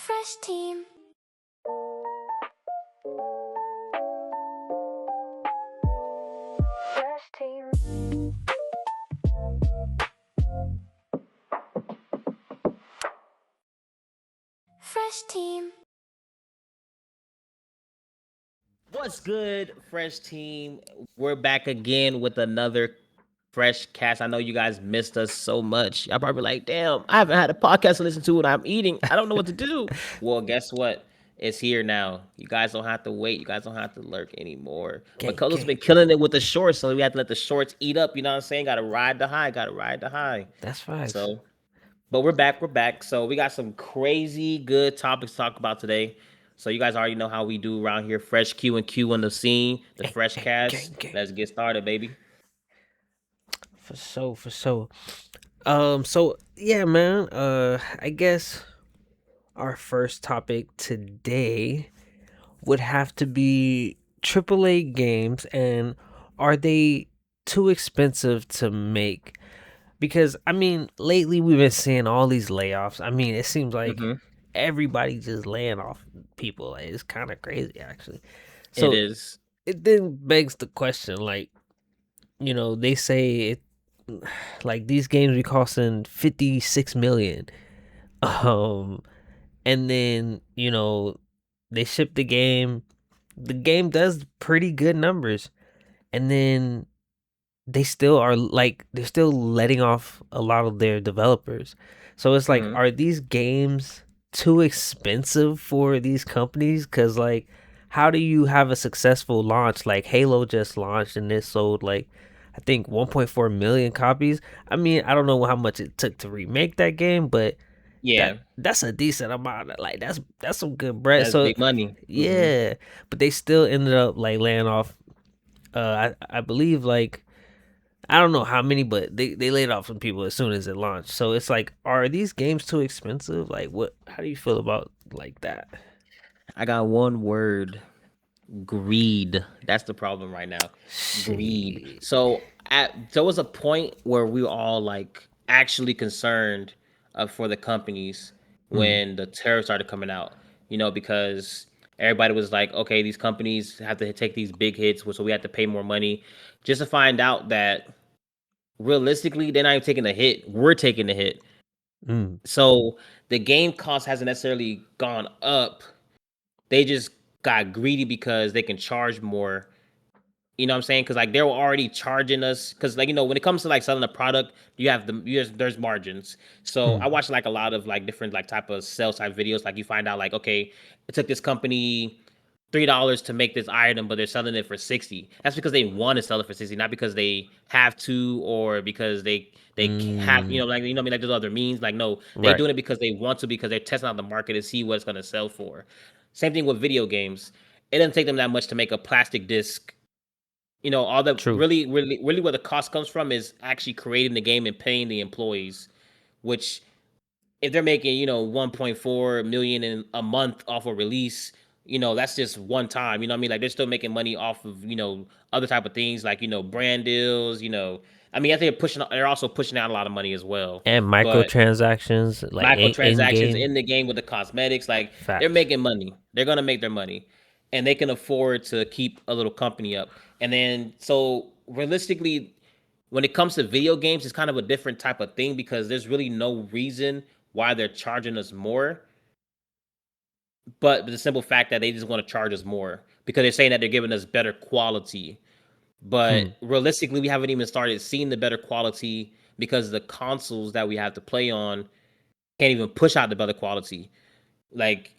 Fresh team. Fresh team. Fresh team. What's good, Fresh team? We're back again with another Fresh cast. I know you guys missed us so much. Y'all probably like, damn, I haven't had a podcast to listen to when I'm eating. I don't know what to do. Well, guess what? It's here now. You guys don't have to wait. You guys don't have to lurk anymore. But Gang, Colo's gang. been killing it with the shorts, so we have to let the shorts eat up. You know what I'm saying? Gotta ride the high. Gotta ride the high. That's facts. So but we're back. We're back. So we got some crazy good topics to talk about today. So you guys already know how we do around here. Fresh Q and Q on the scene. The Gang, Fresh gang, Cast. gang, gang. Let's get started, baby. For sure, for sure. So yeah, man. I guess our first topic today would have to be AAA games, and are they too expensive to make? Because I mean, lately we've been seeing all these layoffs. I mean, it seems like Mm-hmm. everybody just laying off people. Like, it's kind of crazy, actually. It So is. it then begs the question, like, they say it, like these games be costing 56 million. Um, and then they ship the game. The game does pretty good numbers, and then they're still letting off a lot of their developers. So it's like, Mm-hmm. are these games too expensive for these companies? Because like, how do you have a successful launch? Like Halo just launched and it sold like, I think 1.4 million copies. I mean, I don't know how much it took to remake that game, but Yeah, that's a decent amount. Like that's some good bread. that's So big money. Mm-hmm. yeah, but they still ended up like laying off. I believe like, I don't know how many, but they laid off some people as soon as it launched. So it's like, are these games too expensive? Like, what? How do you feel about like that? I got one word. Greed. That's the problem right now. Greed. Shit. So there was a point where we were all like actually concerned for the companies Mm, when the tariffs started coming out. Because everybody was like, okay, these companies have to take these big hits, so we have to pay more money, just to find out that realistically they're not even taking a hit. We're taking the hit. mm, So the game cost hasn't necessarily gone up. They just got greedy because they can charge more. You know what I'm saying? Because like they were already charging us. Because like when it comes to like selling a product, you have there's margins. So I mm, watch like a lot of like different like type of sales type videos. Like you find out like, okay, it took this company $3 to make this item, but they're selling it for 60. That's because they want to sell it for 60, not because they have to or because they have mm. like what I mean, like there's other means. Like no, they Right. doing it because they want to, because they're testing out the market to see what it's gonna sell for. Same thing with video games. It doesn't take them that much to make a plastic disc. All the True. really where the cost comes from is actually creating the game and paying the employees, which if they're making 1.4 million in a month off a release, that's just one time. You know what I mean? Like they're still making money off of other type of things, like brand deals. I mean, I think they're also pushing out a lot of money as well. And But microtransactions, like in microtransactions game. in the game with the cosmetics, like they're Facts. making money. They're gonna make their money, and they can afford to keep a little company up. And then so realistically, when it comes to video games, it's kind of a different type of thing because there's really no reason why they're charging us more, but the simple fact that they just want to charge us more because they're saying that they're giving us better quality. But Hmm. realistically, we haven't even started seeing the better quality because the consoles that we have to play on can't even push out the better quality. Like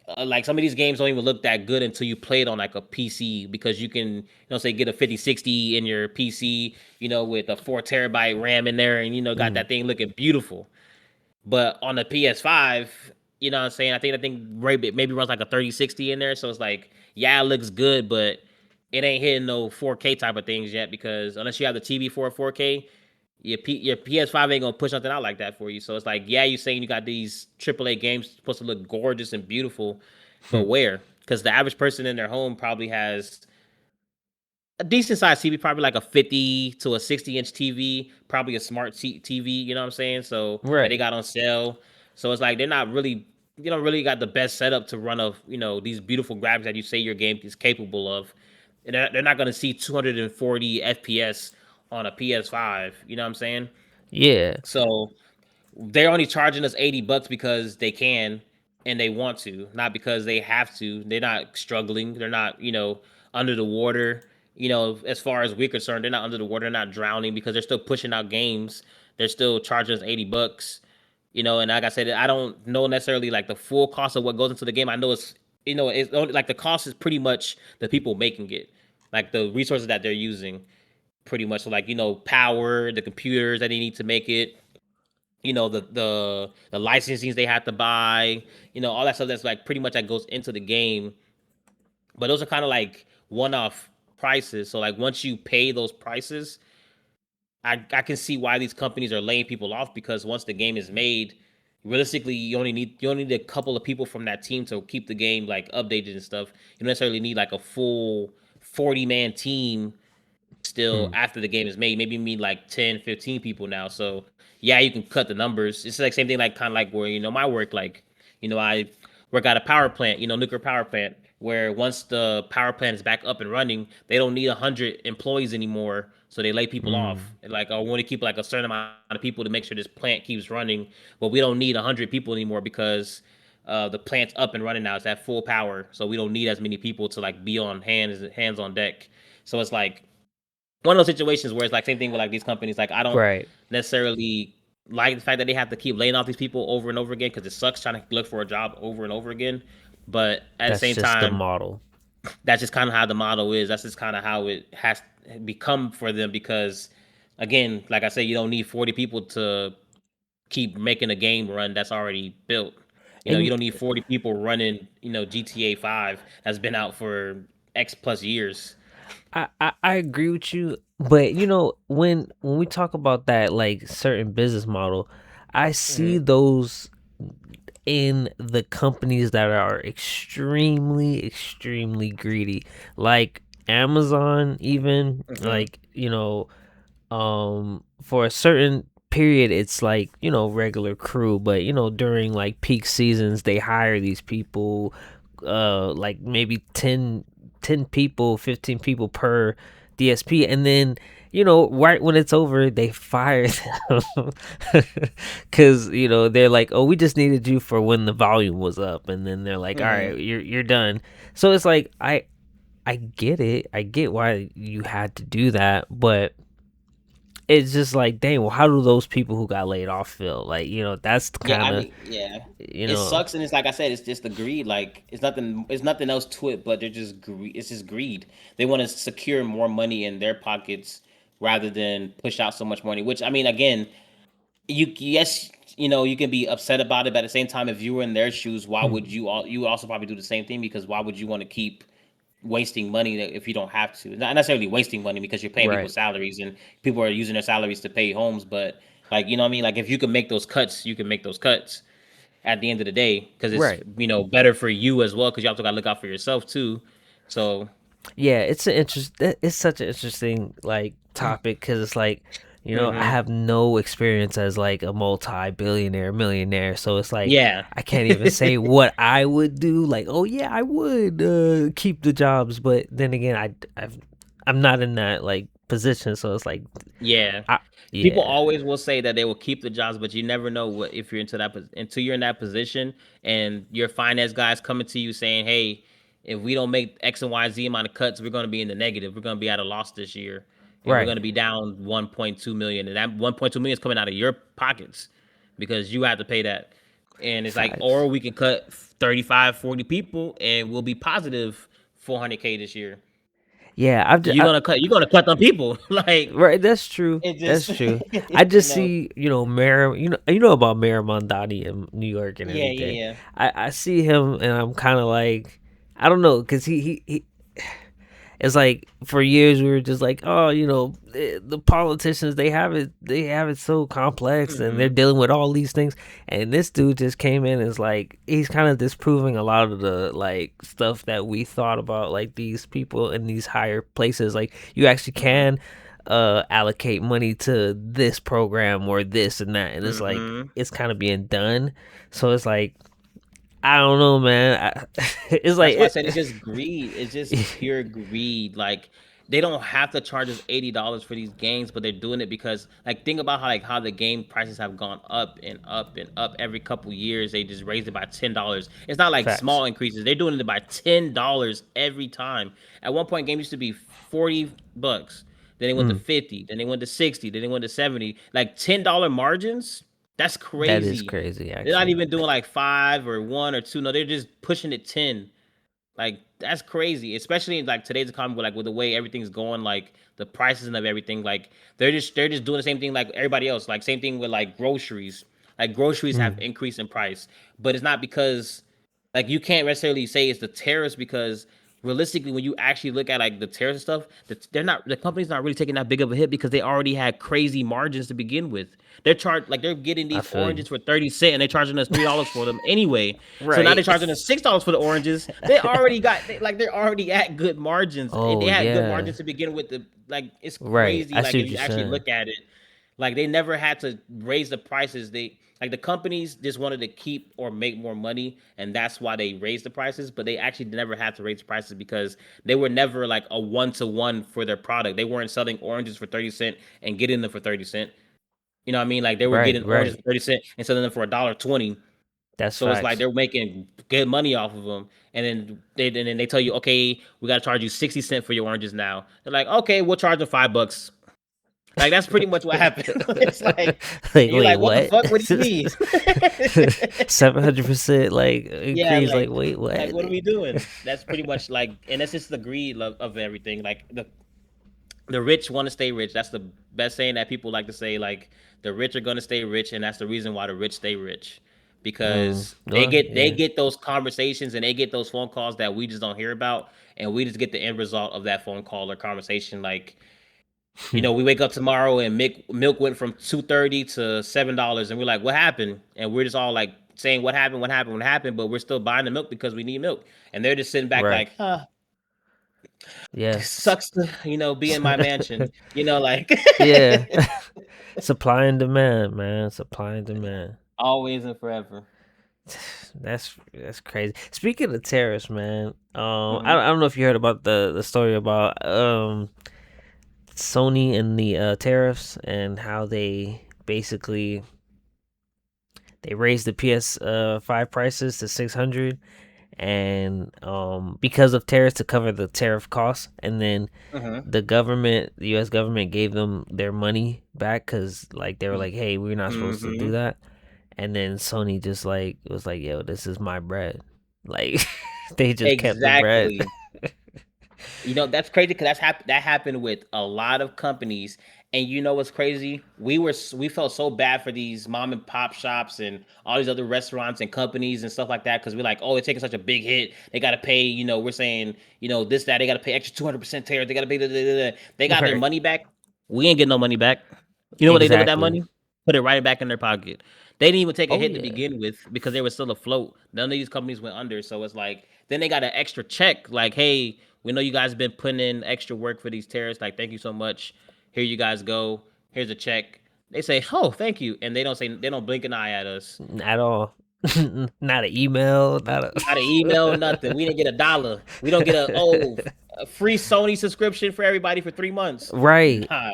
some of these games don't even look that good until you play it on like a PC, because you can say get a 5060 in your PC, with a 4 terabyte RAM in there, and got Mm. that thing looking beautiful. But on the PS5, you know what I'm saying? I think maybe runs like a 3060 in there. So it's like, yeah, it looks good, but it ain't hitting no 4K type of things yet, because unless you have the TV for 4K, your PS5 ain't gonna push nothing out like that for you. So it's like, yeah, you're saying you got these AAA games supposed to look gorgeous and beautiful, but Hmm. where? Because the average person in their home probably has a decent sized TV, probably like a 50 to a 60-inch TV, probably a smart TV, you know what I'm saying? So that they Right. got on sale. So it's like they're not really. really got the best setup to run of these beautiful graphics that you say your game is capable of. And they're not going to see 240 FPS on a PS5. You know what I'm saying? Yeah. So they're only charging us $80 because they can and they want to, not because they have to. They're not struggling. They're not, under the water. As far as we're concerned, they're not under the water. They're not drowning because they're still pushing out games. They're still charging us $80. And like I said, I don't know necessarily like the full cost of what goes into the game. I know it's only like the cost is pretty much the people making it, like the resources that they're using, pretty much. So like power, the computers that they need to make it, the licensings they have to buy, all that stuff that's like pretty much that goes into the game. But those are kind of like one-off prices. So like once you pay those prices, I can see why these companies are laying people off, because once the game is made, realistically you only need a couple of people from that team to keep the game like updated and stuff. You don't necessarily need like a full 40-man team still Hmm. after the game is made. Maybe you need like 10, 15 people now. So yeah, you can cut the numbers. It's like same thing, like kind of like where my work, like I work at a power plant, nuclear power plant, where once the power plant is back up and running, they don't need 100 employees anymore. So they lay people off. Mm. Like, I want to keep like a certain amount of people to make sure this plant keeps running, but we don't need 100 people anymore because the plant's up and running now. It's at full power, so we don't need as many people to like be on hands on deck. So it's like one of those situations where it's like same thing with like these companies. Like, I don't Right. necessarily like the fact that they have to keep laying off these people over and over again, because it sucks trying to look for a job over and over again. But at the That's same just the time, model. that's just kind of how the model is. That's just kind of how it has become for them, because again, like I said, you don't need 40 people to keep making a game run that's already built. You And don't need 40 people running, GTA 5 that's been out for X plus years. I agree with you, but when we talk about that like certain business model, I see Hmm. those in the companies that are extremely greedy, like Amazon. Even Hmm. like for a certain period it's like regular crew, but during like peak seasons they hire these people, like maybe 10 people, 15 people per DSP, and then right when it's over they fire them because they're like, oh, we just needed you for when the volume was up, and then they're like, all Hmm. right, you're done. So it's like I get it, I get why you had to do that, but it's just like, dang, well, how do those people who got laid off feel? Like, that's Yeah, kind I of, mean, yeah, you it know, sucks, and it's like I said, it's just the greed. Like, it's nothing. It's nothing else to it, but they're just greed. It's just greed. They want to secure more money in their pockets rather than push out so much money. Which, I mean, again, yes, you can be upset about it, but at the same time, if you were in their shoes, why would hmm, you would also probably do the same thing, because why would you want to keep wasting money if you don't have to? Not necessarily wasting money, because you're paying people right, salaries and people are using their salaries to pay homes, but like, what I mean, like if you can make those cuts, you can make those cuts at the end of the day, because it's right. better for you as well, because you also got to look out for yourself too. So. Yeah, it's such an interesting like topic because it's like, I Hmm. have no experience as like a multi-billionaire millionaire, so it's like Yeah. I can't even say what I would do. Like, oh yeah, I would keep the jobs, but then again, I'm not in that like position, so it's like, Yeah. I People yeah, always will say that they will keep the jobs, but you never know what if you're until you're in that position, and your finance guys coming to you saying, "Hey, if we don't make X and Y Z amount of cuts, we're going to be in the negative. We're going to be at a loss this year, and we're going right, to be down 1.2 million, and that 1.2 million is coming out of your pockets because you have to pay that." And it's like, facts. or we can cut 35, 40 people, and we'll be positive 400K this year. Yeah, I've just, You're gonna cut them people like. right, that's true. It That's just, true. I you just know. see, Mayor, you know about Mayor Mondani in New York and Yeah, everything. yeah, I see him and I'm kind of like, I don't know, because he it's like for years we were just like, oh, the politicians, they have it so yeah. complex and they're Hmm. dealing with all these things, and this dude just came in and is like, he's kind of disproving a lot of the like stuff that we thought about, like these people in these higher places, like you actually Hmm. can allocate money to this program or this and that, and it's like Hmm. it's kind of being done. So it's like I don't know, man. It's like That's why I said it's just greed. It's just pure greed. Like they don't have to charge us $80 for these games, but they're doing it because like think about how the game prices have gone up and up and up every couple years. They just raised it by $10. It's not like facts. small increases. They're doing it by $10 every time. At one point, game used to be $40. Then they went to Mm, 50. Then they went to 60. Then they went to 70. Like $10 margins. That's that is crazy. crazy, They're not actually. even doing like five or one or two. No, they're just pushing it 10. Like that's crazy, especially in like today's economy, with, like with the way everything's going, like the prices and of everything. Like they're just doing the same thing like everybody else. Like same thing with like groceries. Like groceries have Mm, increased in price, but it's not because like you can't necessarily say it's the tariffs because realistically, when you actually look at like the tariffs and stuff, the company's not really taking that big of a hit because they already had crazy margins to begin with. They're getting I these feel you. oranges for 30 cents and they're charging us $3 for them anyway. So now they're Right. charging us $6 for the oranges. They're already at good margins. They Oh had good yeah. margins to begin with. It's Right. crazy. I Like see if what you you're actually saying. look at it, like they never had to raise the prices. They like the companies just wanted to keep or make more money, and that's why they raised the prices. But they actually never had to raise the prices because they were never like a 1-to-1 for their product. They weren't selling oranges for 30 cent and getting them for 30 cent. You know what I mean? Like they were Right. getting oranges Right. for 30 cent and selling them for $1.20. That's So it's like facts. they're making good money off of them, and then they tell you, okay, we got to charge you 60 cent for your oranges now. They're like, okay, we'll charge them $5. Like that's pretty much what happened. It's like, Like, and you're wait, like, what the what? fuck? What do you mean? 700% like Yeah, increase. Like, wait, like what? what are we doing? That's pretty much like, and that's just the greed of everything. Like the rich want to stay rich. That's the best saying that people like to say. Like the rich are gonna stay rich, and that's the reason why the rich stay rich, because they Well, get they yeah. get those conversations and they get those phone calls that we just don't hear about, and we just get the end result of that phone call or conversation. Like we wake up tomorrow and milk went from 2.30 to $7, and we're like, what happened? And we're just all like saying what happened, what happened, what happened, but we're still buying the milk because we need milk, and they're just sitting back Right. like, huh, Yeah. sucks to be in my mansion, like Yeah. Supply and demand, man. Supply and demand. always and forever. That's crazy. Speaking of tariffs, man. Hmm. I don't know if you heard about the story about Sony and the tariffs and how they basically they raised the PS five prices to 600 and because of tariffs to cover the tariff costs, and then Hmm. the U.S. government gave them their money back because like they were like, hey, we're not supposed to do Hmm. that, and then Sony just like was like, yo, this is my bread, like they just kept the bread. Exactly. That's crazy because that happened with a lot of companies. And you know what's crazy? We felt so bad for these mom and pop shops and all these other restaurants and companies and stuff like that because we're like, oh, it's taking such a big hit. They got to pay. We're saying, this that they got to pay extra 200% tariff. They got to pay. They got their Right. money back. We ain't getting no money back. You know what they did with that Exactly. money? Put it right back in their pocket. They didn't even take a Oh hit to yeah. begin with because they were still afloat. None of these companies went under. So it's like then they got an extra check. Like, hey, we know you guys have been putting in extra work for these tariffs. Like, thank you so much. Here you guys go. Here's a check. They say, oh, thank you, and they don't blink an eye at us. At all. Not an email. Not Not an email, nothing. We didn't get $1. We don't get a free Sony subscription for everybody for 3 months. right. Nah,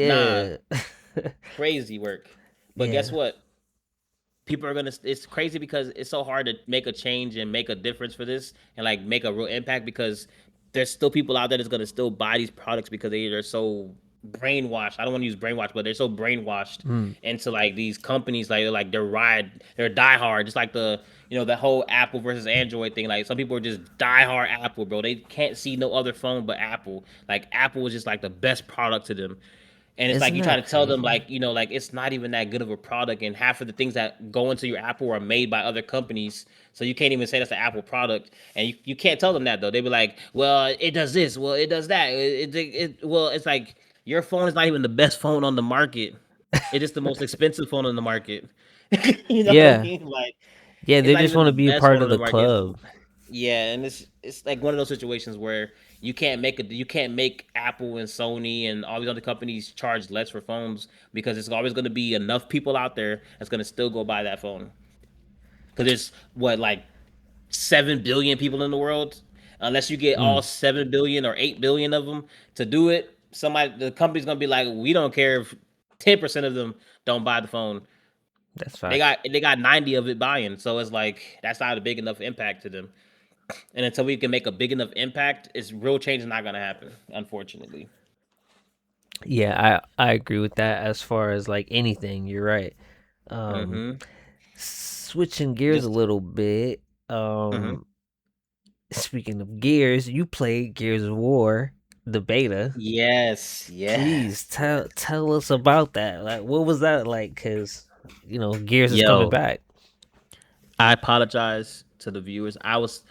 nah, Yeah. crazy work. But guess Yeah. what? People are gonna. It's crazy because it's so hard to make a change and make a difference for this and like make a real impact because there's still people out there that's gonna still buy these products because they're so brainwashed. I don't want to use brainwashed, but they're so brainwashed Mm. into like these companies. They're diehard, just like the whole Apple versus Android thing. Like some people are just diehard Apple, bro. They can't see no other phone but Apple. Like Apple is just like the best product to them. And it's like Isn't you try that to tell them crazy? like it's not even that good of a product, and half of the things that go into your Apple are made by other companies, so you can't even say that's an Apple product, and you can't tell them that though. They be like, well, it does this, well, it does that, well, it's like your phone is not even the best phone on the market. It's just the most expensive phone on the market. You know what I Yeah. mean? Like Yeah, it's they not just even want the to be a best part phone of on the the market. club. Yeah, and it's like one of those situations where you can't make Apple and Sony and all these other companies charge less for phones because it's always going to be enough people out there that's going to still go buy that phone. because there's what like 7 billion people in the world. Unless you get all Mm, 7 billion or 8 billion of them to do it, the company's gonna be like, we don't care if 10% of them don't buy the phone. that's They facts. got they got 90 of it buying, so it's like that's not a big enough impact to them. And until we can make a big enough impact, it's real change is not gonna happen, unfortunately. Yeah, I agree with that. As far as like anything, you're right. Um, Mm-hmm. switching gears a Just little bit. mm-hmm. Um, speaking of gears, you played Gears of War, the beta. Yes, Please yes. tell us about that. Like, what was that like? Cause Gears is coming Yo, back. I apologize to the viewers. I was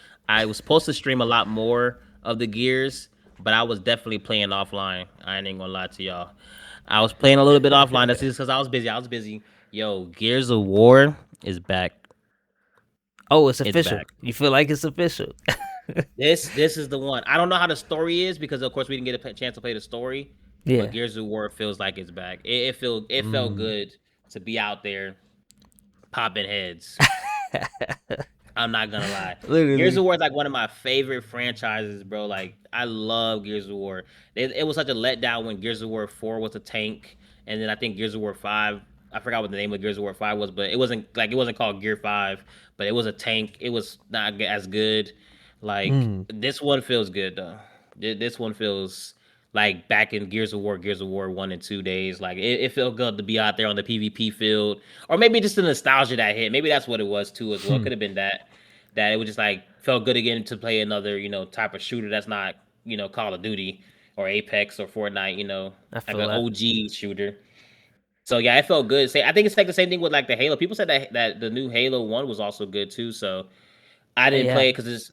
supposed to stream a lot more of the Gears, but I was definitely playing offline. I ain't gonna lie to y'all. I was playing a little bit offline. That's just because I was busy. I was busy. Yo, Gears of War is back. Oh, it's It's official. back. You feel like it's official? This is the one. I don't know how the story is because of course we didn't get a chance to play the story, but Yeah. Gears of War feels like it's back. It felt Mm. good to be out there popping heads. I'm not gonna lie. Gears Literally. of War is like one of my favorite franchises, bro. Like I love Gears of War. It was such a letdown when Gears of War 4 was a tank, and then I think Gears of War 5. I forgot what the name of Gears of War 5 was, but it wasn't called Gear 5, but it was a tank. It was not as good. Like Mm. this one feels good though. This one feels like back in Gears of War 1 and 2 days. Like it felt good to be out there on the PvP field, or maybe just the nostalgia that hit. Maybe that's what it was too as well. Hmm. Could have been that it was just like felt good again to play another type of shooter that's not Call of Duty or Apex or Fortnite. I Like feel an that. OG shooter. So yeah, it felt good. I think it's like the same thing with like the Halo. People said that the new Halo 1 was also good too. So I didn't Yeah. play it because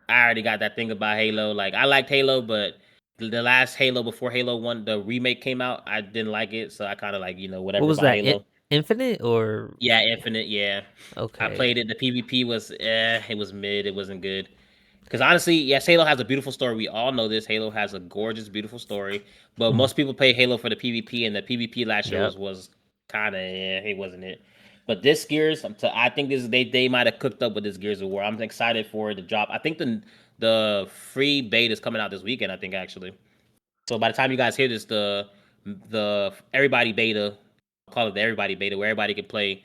I already got that thing about Halo. Like I liked Halo, but the last Halo before Halo 1, the remake came out, I didn't like it. So I kind of like What whatever was about that? Halo. Infinite or Yeah, Infinite. Yeah, I okay? played it. The PvP was it was mid. It wasn't good. Because honestly, yes, Halo has a beautiful story. We all know this. Halo has a gorgeous, beautiful story. But Hmm. most people play Halo for the PvP, and the PvP last year Yep. was kind of it wasn't it. But this Gears, I think they might have cooked up with this Gears of War. I'm excited for it to drop. I think the free beta is coming out this weekend. I think actually. So by the time you guys hear this, the everybody beta, I'll call it the everybody beta, where everybody can play,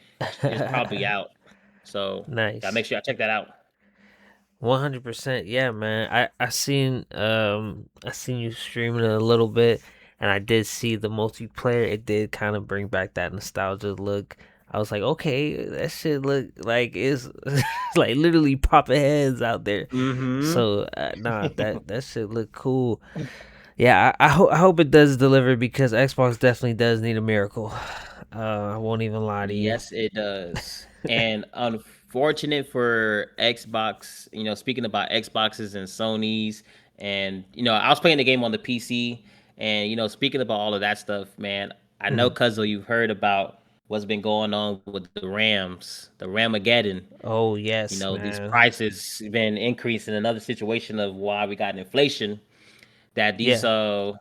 is probably out. So gotta make Nice. sure I check that out. 100%. Yeah, man. I seen you streaming it a little bit, and I did see the multiplayer. It did kind of bring back that nostalgia look. I was like, okay, that shit look like it's like literally popping heads out there. Mm-hmm. So nah, that shit look cool. Yeah, I hope it does deliver because Xbox definitely does need a miracle. I won't even lie to you. Yes, it does. And unfortunate for Xbox, speaking about Xboxes and Sony's, and I was playing the game on the PC, and speaking about all of that stuff, man, I know Mhm. Cuzzo, you've heard about what's been going on with the RAMs, the Ramageddon. Oh yes, These man. prices been increasing. Another situation of why we got inflation, that these Yeah, uh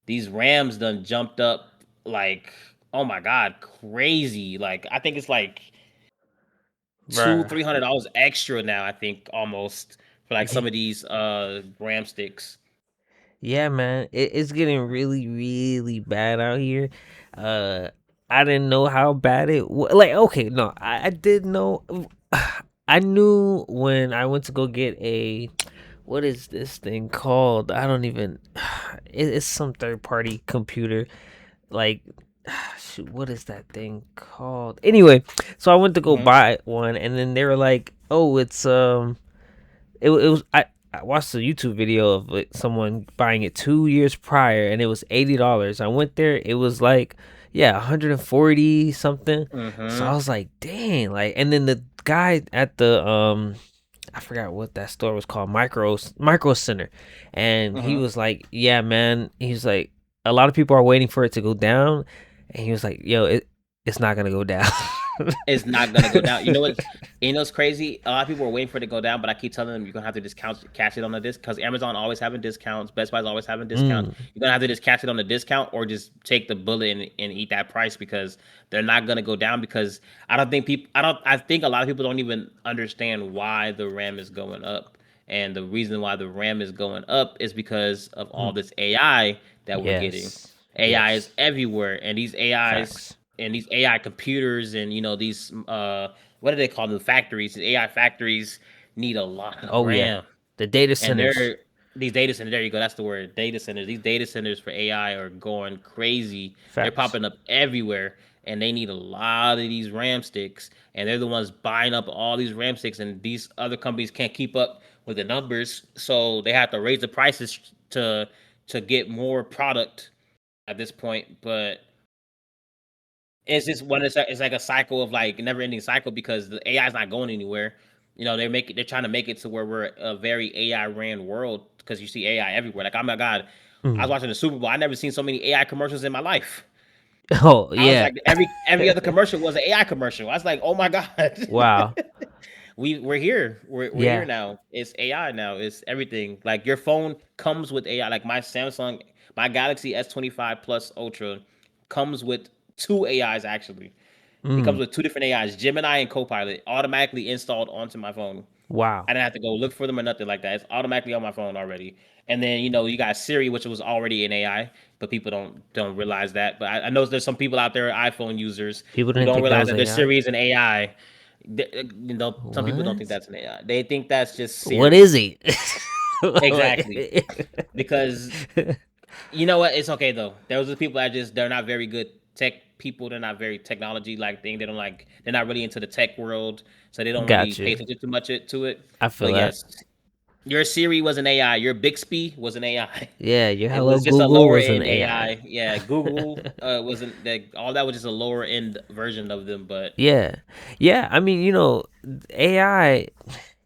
these Rams done jumped up like, oh my god, crazy. Like I think it's like two, bruh. $300 extra now, I think almost for like some of these Ram sticks. Yeah, man, it's getting really, really bad out here. Uh, I didn't know how bad it was. Like, okay, no, I did know. I knew when I went to go get a what is this thing called? I don't even. It's some third party computer. Like, shoot, what is that thing called? Anyway, so I went to go Hmm. buy one, and then they were like, "Oh, it's it was I watched a YouTube video of like, someone buying it 2 years prior, and it was $80. I went there, it was like, yeah, 140 something. So I Hmm. was like, dang, like, and then the guy at the I forgot what that store was called, Micro Center, and he Hmm. was like, yeah, man, he's like, a lot of people are waiting for it to go down, and he was like, yo, it's not gonna go down. It's not gonna go down. You know what's crazy? A lot of people are waiting for it to go down, but I keep telling them you're gonna have to just catch it on the disc because Amazon always having discounts, Best Buy's always having discount. Mm. You're gonna have to just catch it on the discount or just take the bullet and eat that price because they're not gonna go down because I think a lot of people don't even understand why the RAM is going up. And the reason why the RAM is going up is because of all Mm. this AI that we're getting. Yes. AI is Yes. everywhere, Facts. and these AI computers and these what do they call them, factories? The AI factories need a lot of Oh yeah. RAM, The data and centers. these data centers. There you go. That's the word. Data centers. These data centers for AI are going crazy. They're Facts. popping up everywhere, and they need a lot of these RAM sticks. And they're the ones buying up all these RAM sticks, and these other companies can't keep up with the numbers, so they have to raise the prices to get more product at this point. But it's just it's like a cycle of like never ending cycle because the AI is not going anywhere. They're trying to make it to where we're a very AI ran world because you see AI everywhere. Like, oh my god, I was Mm. watching the Super Bowl. I never seen so many AI commercials in my life. Oh I was yeah. like, every other commercial was an AI commercial. I was like, oh my god. Wow. We're here. We're here Yeah. now. It's AI now. It's everything. Like, your phone comes with AI. Like, my Galaxy S25 Plus Ultra comes with two AIs actually. It comes Mm. with two different AIs, Gemini and Copilot, automatically installed onto my phone. Wow. I didn't have to go look for them or nothing like that. It's automatically on my phone already. And then you got Siri, which was already an AI, but people don't realize that. But I know there's some people out there, iPhone users, People who didn't don't think that realize was that their AI. Siri is an AI. Some people don't think What? that's an AI. They think that's just What Siri. is it? Exactly. Like, Because you know what? It's okay though. Those are the people that just they're not very good tech people. They're not very technology like thing. They don't like. They're not really into the tech world, so they don't really got pay you. attention too much to it. I feel But that. yes, your Siri was an AI. Your Bixby was an AI. Yeah, your It Hello was just a Google lower was an end AI. AI. Yeah, Google wasn't that. All that was just a lower end version of them. But Yeah. Yeah, I mean, AI,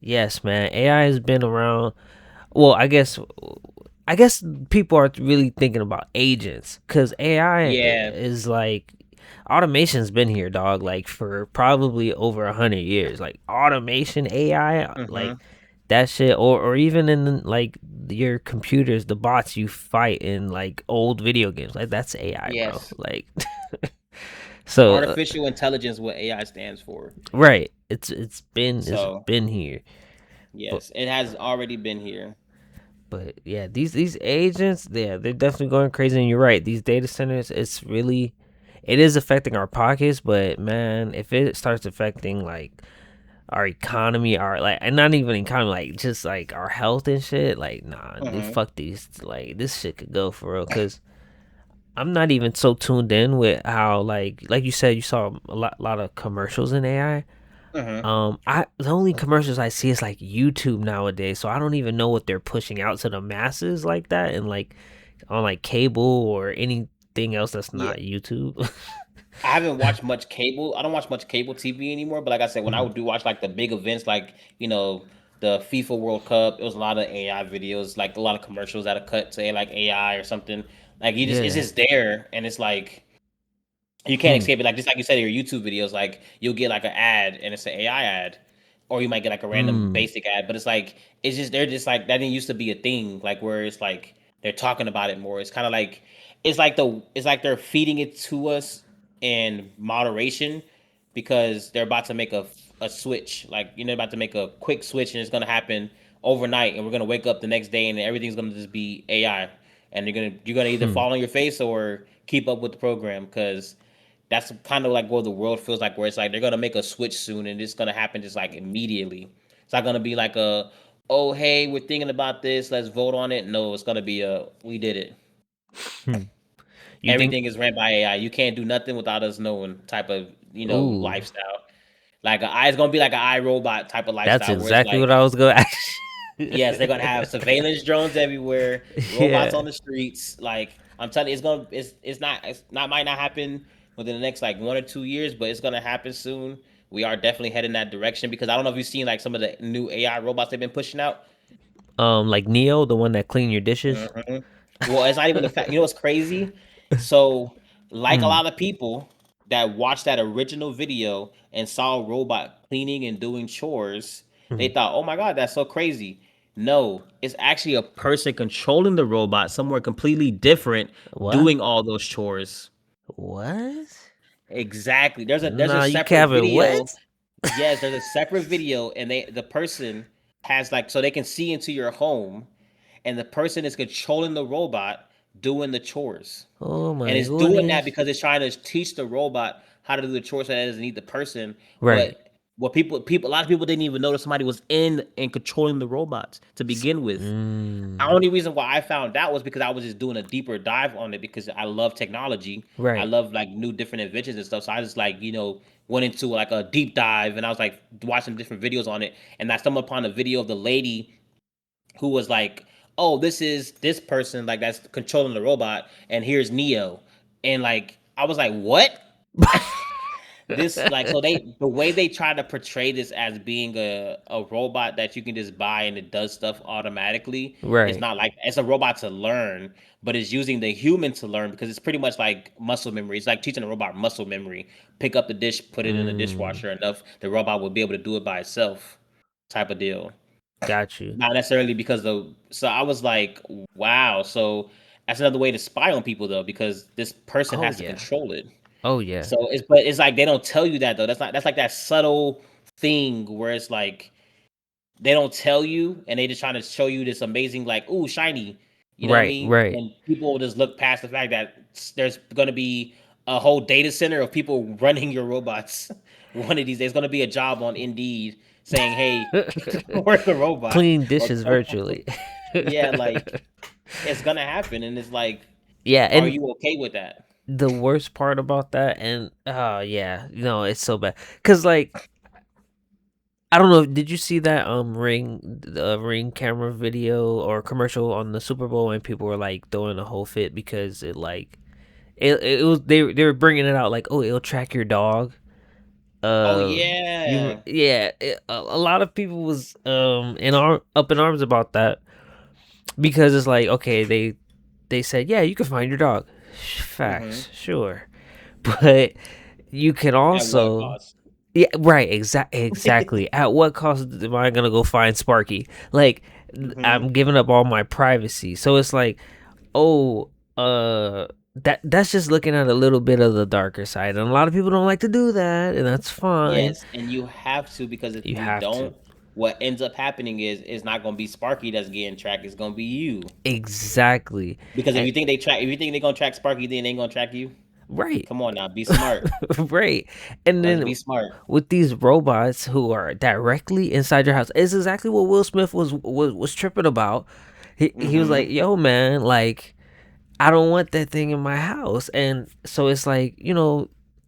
yes, man. AI has been around. Well, I guess people are really thinking about agents cuz AI yeah, is like automation's been here, dog, like for probably over 100 years. Like automation AI, hmm, like that shit or even in like your computers, the bots you fight in like old video games. Like that's AI, bro. yes, Like so artificial intelligence, what AI stands for. right. It's So been here. But yes, it has already been here. yeah, these agents, yeah, they're definitely going crazy. And you're right, these data centers, it is affecting our pockets. But man, if it starts affecting like our economy, our like, and not even economy, like just like our health and shit, like nah, Hmm. fuck these. Like this shit could go for real. Cause I'm not even so tuned in with how like you said, you saw a lot of commercials in AI. Hmm. I the only commercials I see is like YouTube nowadays, so I don't even know what they're pushing out to the masses like that, and like on like cable or anything else that's Yeah, not YouTube. I haven't watched much cable. I don't watch much cable TV anymore. But like I said, when I Mhm. would do watch like the big events, like the FIFA World Cup, it was a lot of AI videos, like a lot of commercials that are cut to like AI or something. Like, it's Yeah. just there, and it's like you can't Hmm. escape it. Like, just like you said, your YouTube videos, like you'll get like an ad and it's an AI ad, or you might get like a random Hmm. basic ad. But it's like it's just they're just like that didn't used to be a thing. Like, where it's like they're talking about it more. It's kind of like it's like they're feeding it to us in moderation because they're about to make a switch. Like, about to make a quick switch, and it's gonna happen overnight, and we're gonna wake up the next day, and everything's gonna just be AI, and you're gonna either Hmm. fall on your face or keep up with the program because that's kind of like what the world feels like, where it's like they're gonna make a switch soon, and it's gonna happen just like immediately. It's not gonna be like oh hey, we're thinking about this, let's vote on it. No, it's gonna be we did it. Hmm. You think? Everything is ran by AI. You can't do nothing without us knowing type of Ooh, lifestyle. Like it's gonna be like an iRobot type of that's lifestyle where it's exactly like what I was going to ask. yes, they're gonna have surveillance drones everywhere, robots Yeah. on the streets. Like, I'm telling you, it's not might not happen within the next like 1 or 2 years, but it's gonna happen soon. We are definitely heading that direction because I don't know if you've seen like some of the new AI robots they've been pushing out. Like Neo, the one that clean your dishes. Mhm. Well, it's not even the fact. You know what's crazy? So, like a Mm. lot of people, that watched that original video and saw a robot cleaning and doing chores, they Mhm. thought, "Oh my god, that's so crazy." No, it's actually a person controlling the robot somewhere completely different What? doing all those chores. What? Exactly. There's a Nah, you separate Kevin. video. What? Yes, there's a separate video, and the person has like so they can see into your home, and the person is controlling the robot doing the chores. Oh And my it's doing that goodness. because it's trying to teach the robot how to do the chores so that it doesn't need the person. Right. But what people a lot of people didn't even notice somebody was in and controlling the robots to begin with. The Mm. only reason why I found out was because I was just doing a deeper dive on it because I love technology. I Right. love like new different inventions and stuff. So I just like, went into like a deep dive and I was like watching different videos on it. And I stumbled upon a video of the lady who was like, "Oh, this is this person like that's controlling the robot, and here's Neo," and like I was like, "What?" This like so they the way they try to portray this as being a robot that you can just buy and it does stuff automatically. It's Right. not like it's a robot to learn, but it's using the human to learn because it's pretty much like muscle memory. It's like teaching a robot muscle memory. Pick up the dish, put it in the Mm. dishwasher enough, the robot will be able to do it by itself, type of deal. Got you. Not necessarily because of so I was like, wow. So that's another way to spy on people though, because this person Oh has to yeah. control it. Oh yeah. So it's like they don't tell you that though. That's like that subtle thing where it's like they don't tell you and they just trying to show you this amazing like, ooh, shiny. You know what I Right. mean? Right. And people will just look past the fact that there's gonna be a whole data center of people running your robots. One of these days, gonna be a job on Indeed saying, "Hey, work a robot." Clean Or dishes virtually. yeah, like it's gonna happen, and it's like, Yeah, are and you okay with that? the worst part about that, and oh yeah, it's so bad. Cause like I don't know, did you see that ring camera video or commercial on the Super Bowl when people were like throwing a whole fit because it was they were bringing it out like, oh, it'll track your dog. Oh Uh, yeah. yeah, a lot of people was up in arms about that because it's like, okay, they said, yeah, you can find your dog. Hmm. Facts, sure, but you can At what also, cost? yeah, right, exactly. At what cost am I gonna go find Sparky? Like, Hmm. I'm giving up all my privacy. So it's like, oh, that's just looking at a little bit of the darker side, and a lot of people don't like to do that, and that's fine. Yes, and you have to because if You you have to. don't, what ends up happening is it's not gonna be Sparky that's getting tracked. It's gonna be you. Exactly. Because And, if you think they're gonna track Sparky, then they ain't gonna track you. right. Come on now, be smart. Right. And Let's then be smart. with these robots who are directly inside your house, it's exactly what Will Smith was tripping about. He was like, Hmm. "Yo, man, like I don't want that thing in my house." And so it's like,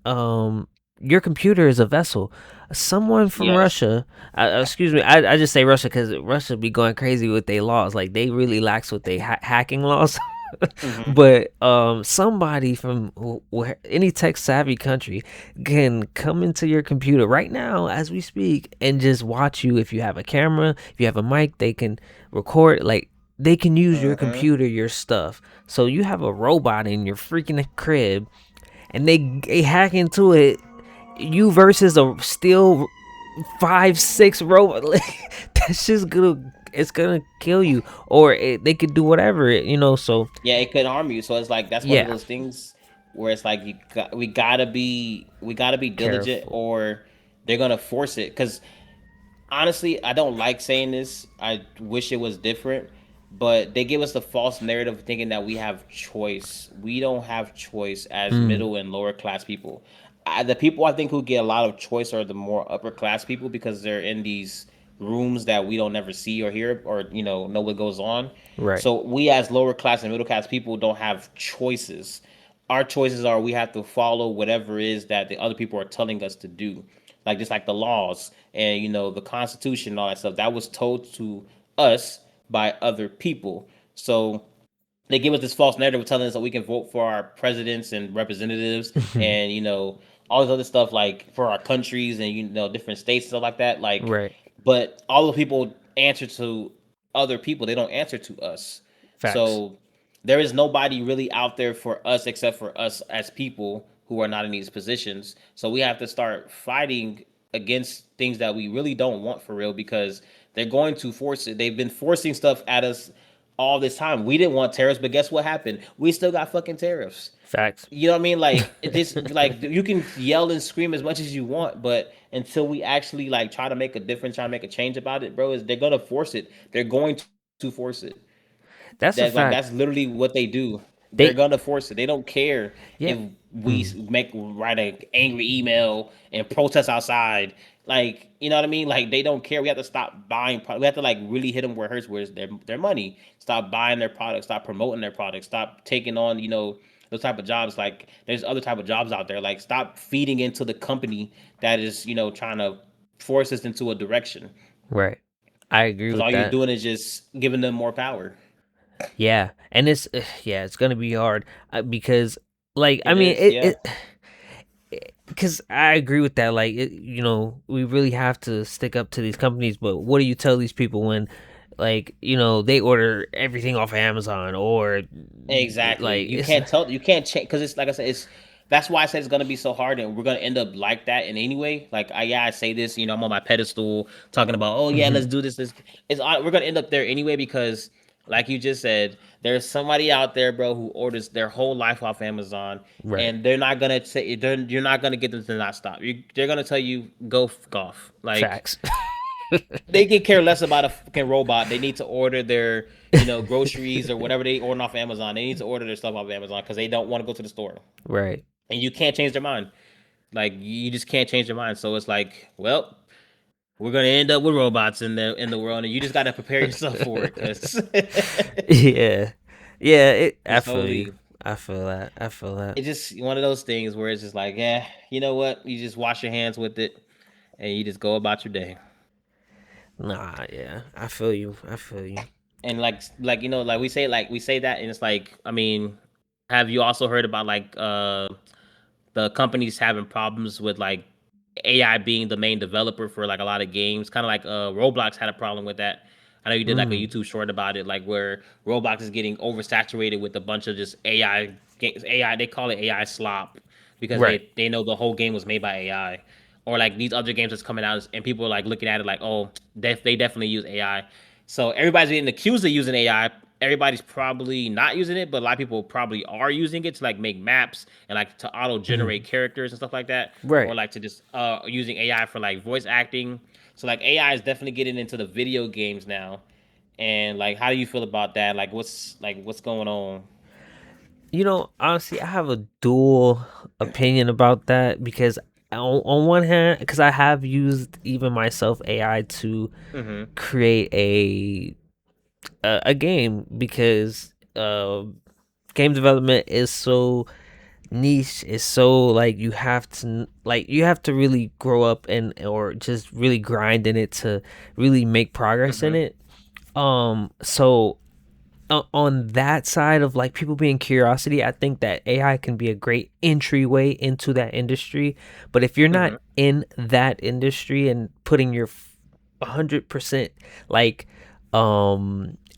um, your computer is a vessel. Someone from Yes. Russia, excuse me, I just say Russia because Russia be going crazy with their laws. Like they really lax with their hacking laws. Hmm. But somebody from any tech savvy country can come into your computer right now as we speak and just watch you. If you have a camera, if you have a mic, they can record. Like they can use your Hmm. computer, your stuff. So you have a robot in your freaking crib, and they hack into it. You versus a still 5, 6 robot. That's just gonna it's gonna kill you, or they could do whatever. So Yeah, it could harm you. So it's like that's one of yeah, those things where it's like we gotta be diligent, careful. or they're gonna force it. Because honestly, I don't like saying this. I wish it was different, but they give us the false narrative thinking that we have choice. We don't have choice as Mm, middle and lower class people. The people I think who get a lot of choice are the more upper class people because they're in these rooms that we don't ever see or hear or know what goes on. right. So we as lower class and middle class people don't have choices. Our choices are we have to follow whatever it is that the other people are telling us to do, like just like the laws and the constitution and all that stuff that was told to us by other people. So they give us this false narrative of telling us that we can vote for our presidents and representatives and all this other stuff like for our countries and different states and stuff like that, like, Right. but all the people answer to other people, they don't answer to us. Facts. So there is nobody really out there for us except for us as people who are not in these positions. So we have to start fighting against things that we really don't want for real, because they're going to force it. They've been forcing stuff at us all this time. We didn't want tariffs, but guess what happened? We still got fucking tariffs. Facts. You know what I mean? Like this, like you can yell and scream as much as you want, but until we actually like try to make a difference, try to make a change about it, bro, is they're gonna force it. They're going to force it. That's a That's fact. literally what they do. They're They, gonna force it. They don't care if yeah. we write an angry email and protest outside. Like, you know what I mean? Like they don't care. We have to stop buying. We have to like really hit them where it hurts, where it's their money. Stop buying their products. Stop promoting their products. Stop taking on those type of jobs. Like there's other type of jobs out there. Like stop feeding into the company that is trying to force us into a direction. Right. I agree Because with all you're that. doing is just giving them more power. Yeah, and it's yeah, it's gonna be hard because, like, I It mean, is, yeah. because I agree with that. Like, we really have to stick up to these companies. But what do you tell these people when, like, they order everything off of Amazon or, Exactly. like, You it's can't tell. You can't change because it's like I said. It's That's why I said it's gonna be so hard, and we're gonna end up like that in anyway. Like, I say this. I'm on my pedestal talking about, oh yeah, Mhm. let's do this. We're gonna end up there anyway because, like you just said, there's somebody out there, bro, who orders their whole life off Amazon, Right. and they're not gonna say you're not gonna get them to not stop. They're gonna tell you go off. Like Facts. they could care less about a fucking robot. They need to order their, groceries or whatever they order off Amazon. They need to order their stuff off Amazon because they don't want to go to the store. Right. And you can't change their mind. Like you just can't change their mind. So it's like, well, we're gonna end up with robots in the world, and you just gotta prepare yourself for it because Yeah. Yeah. I feel you. slowly. I feel that. I feel that. It's just one of those things where it's just like, yeah, you know what? You just wash your hands with it, and you just go about your day. Nah. Yeah. I feel you. I feel you. And like we say that, and it's like, I mean, have you also heard about like the companies having problems with like AI being the main developer for like a lot of games, kind of like Roblox had a problem with that. I know you did like a Mm. YouTube short about it, like where Roblox is getting oversaturated with a bunch of just AI games. AI, they call it AI slop because Right. they know the whole game was made by AI. Or like these other games that's coming out, and people are like looking at it like, oh, they definitely use AI. So everybody's getting accused of using AI. Everybody's probably not using it, but a lot of people probably are using it to like make maps and like to auto generate Mhm. characters and stuff like that, or Right. like to just using AI for like voice acting. So like AI is definitely getting into the video games now. And like, how do you feel about that? What's going on? Honestly, I have a dual opinion about that because on one hand, because I have used even myself AI to Mm-hmm. create a game because game development is so niche, is so like you have to really grow up and or just really grind in it to really make progress in Mm-hmm. it. So on that side of like people being curiosity, I think that AI can be a great entryway into that industry. But if you're not Mm-hmm. in that industry and putting your 100% like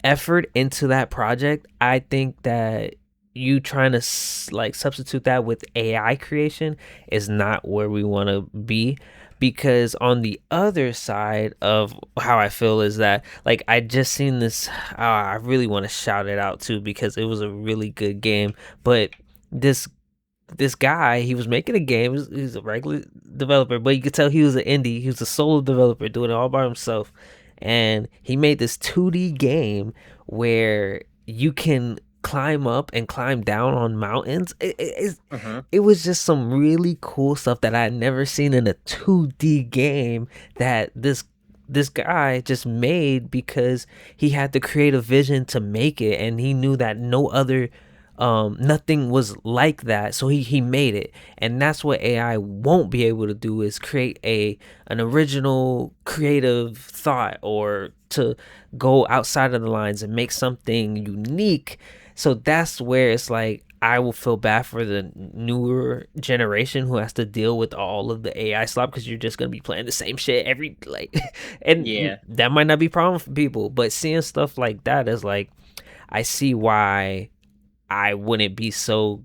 effort into that project, I think that you trying to like substitute that with AI creation is not where we want to be, because on the other side of how I feel is that like I just seen this, I really want to shout it out too because it was a really good game. But this this guy, he was making a game. He's a regular developer, but you could tell he was an indie. He was a solo developer doing it all by himself. And he made this 2D game where you can climb up and climb down on mountains. Mm-hmm. It was just some really cool stuff that I had never seen in a 2D game that this guy just made because he had the creative vision to make it, and he knew that no other nothing was like that, so he made it. And that's what AI won't be able to do, is create an original creative thought or to go outside of the lines and make something unique. So that's where it's like I will feel bad for the newer generation who has to deal with all of the AI slop, because you're just gonna be playing the same shit every like and Yeah. that might not be a problem for people, but seeing stuff like that is like I see why I wouldn't be so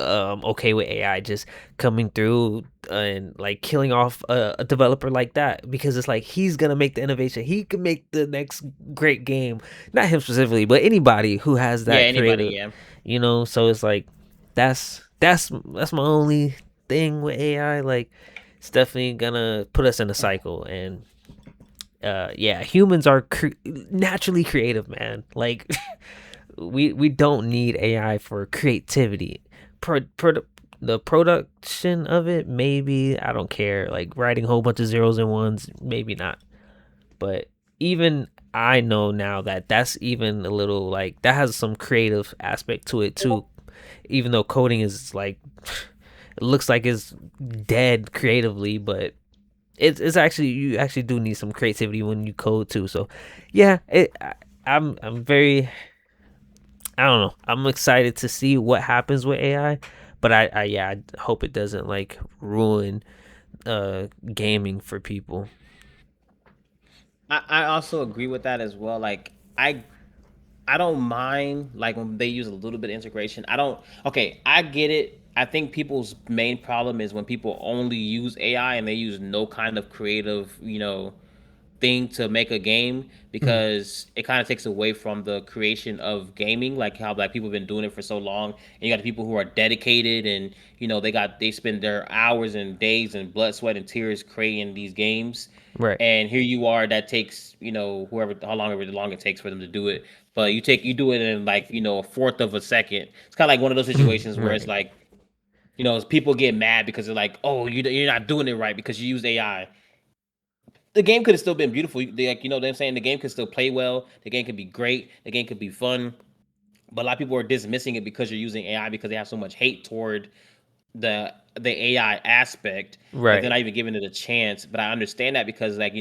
okay with AI just coming through and like killing off a developer like that, because it's like he's gonna make the innovation. He can make the next great game. Not him specifically, but anybody who has Yeah, that anybody, creative, yeah. So it's like that's my only thing with AI. Like, it's definitely gonna put us in a cycle. And yeah, humans are naturally creative, man. Like, we don't need AI for creativity. The production of it, maybe, I don't care. Like, writing a whole bunch of zeros and ones, maybe not. But even I know now that that's even a little, like, that has some creative aspect to it too. Even though coding is like, it looks like it's dead creatively, but it's actually, you actually do need some creativity when you code too. So yeah, I'm very, I don't know. I'm excited to see what happens with AI, but I yeah, I hope it doesn't like ruin gaming for people. I also agree with that as well. Like I don't mind like when they use a little bit of integration. I don't. Okay, I get it. I think people's main problem is when people only use AI and they use no kind of creative, thing to make a game, Mm, because it kind of takes away from the creation of gaming, like how like people have been doing it for so long, and you got the people who are dedicated, and they spend their hours and days and blood, sweat, and tears creating these games, right. and here you are, that takes whoever, how long it takes for them to do it, but you do it in like a fourth of a second. It's kind of like one of those situations where it's Right. like, people get mad because they're like, oh, you're not doing it right because you use AI. The game could have still been beautiful. Like, what I'm saying, the game could still play well. The game could be great. The game could be fun. But a lot of people are dismissing it because you're using AI, because they have so much hate toward the AI aspect that they're Right. not even giving it a chance. But I understand that because, like,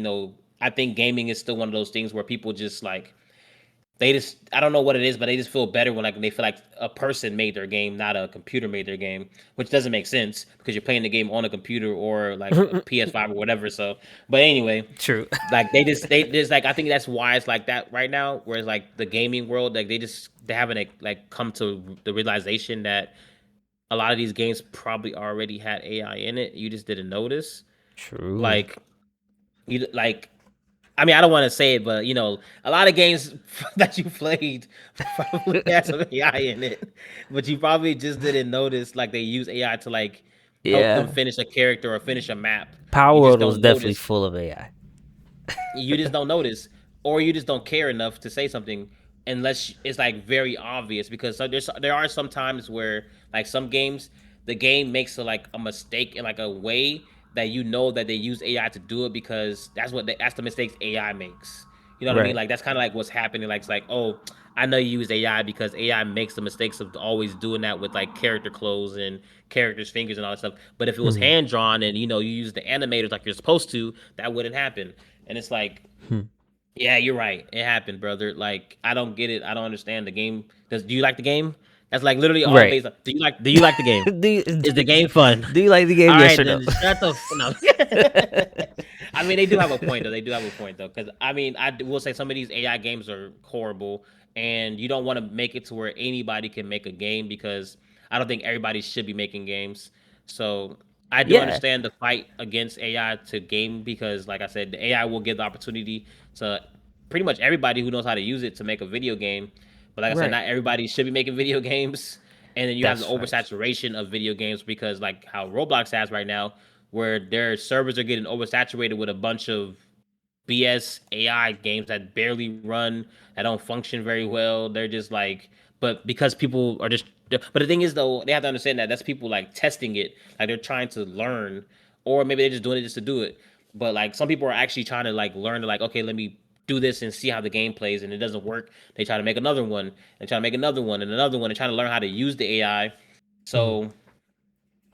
I think gaming is still one of those things where people just like, they just, I don't know what it is, but they just feel better when like they feel like a person made their game, not a computer made their game, which doesn't make sense because you're playing the game on a computer or like a PS5 or whatever. So, but anyway, True. like they just like, I think that's why it's like that right now. Whereas like the gaming world, like they haven't like come to the realization that a lot of these games probably already had AI in it. You just didn't notice. True. Like you like I mean, I don't want to say it, but a lot of games that you played probably had some AI in it, but you probably just didn't notice. Like they use AI to like help them Yeah. finish a character or finish a map. Power You just World was don't definitely notice. full of AI. You just don't notice, or you just don't care enough to say something unless it's like very obvious. Because there are some times where like some games, the game makes like a mistake in like a way that that they use AI to do it, because that's the mistakes AI makes. You know what I mean? Right. Like that's kind of like what's happening. Like it's like, oh, I know you use AI because AI makes the mistakes of always doing that with like character clothes and characters' fingers and all that stuff. But if it was Mhm. hand drawn and you use the animators like you're supposed to, that wouldn't happen. And it's like, Hmm. yeah, you're right. It happened, brother. Like, I don't get it. I don't understand the game. Do you like the game? That's like literally all Right. based on. Do you like the game? do, you, Is the game fun? do you like the game? All Yes right, or no? then shut the no. I mean, they do have a point though. They do have a point though, because I mean, will say some of these AI games are horrible, and you don't want to make it to where anybody can make a game, because I don't think everybody should be making games. So I do Yeah. understand the fight against AI to game, because, like I said, the AI will give the opportunity to pretty much everybody who knows how to use it to make a video game. But like I said, Right. not everybody should be making video games, and then you have the That's facts. oversaturation of video games, because like how Roblox has right now, where their servers are getting oversaturated with a bunch of BS AI games that barely run, that don't function very well. They're just like, but because people are just, but the thing is though, they have to understand that that's people like testing it, like they're trying to learn, or maybe they're just doing it just to do it. But like some people are actually trying to like learn to like, okay, let me do this and see how the game plays, and it doesn't work. They try to make another one, and try to make another one and another one, and trying to learn how to use the AI. Mhm. So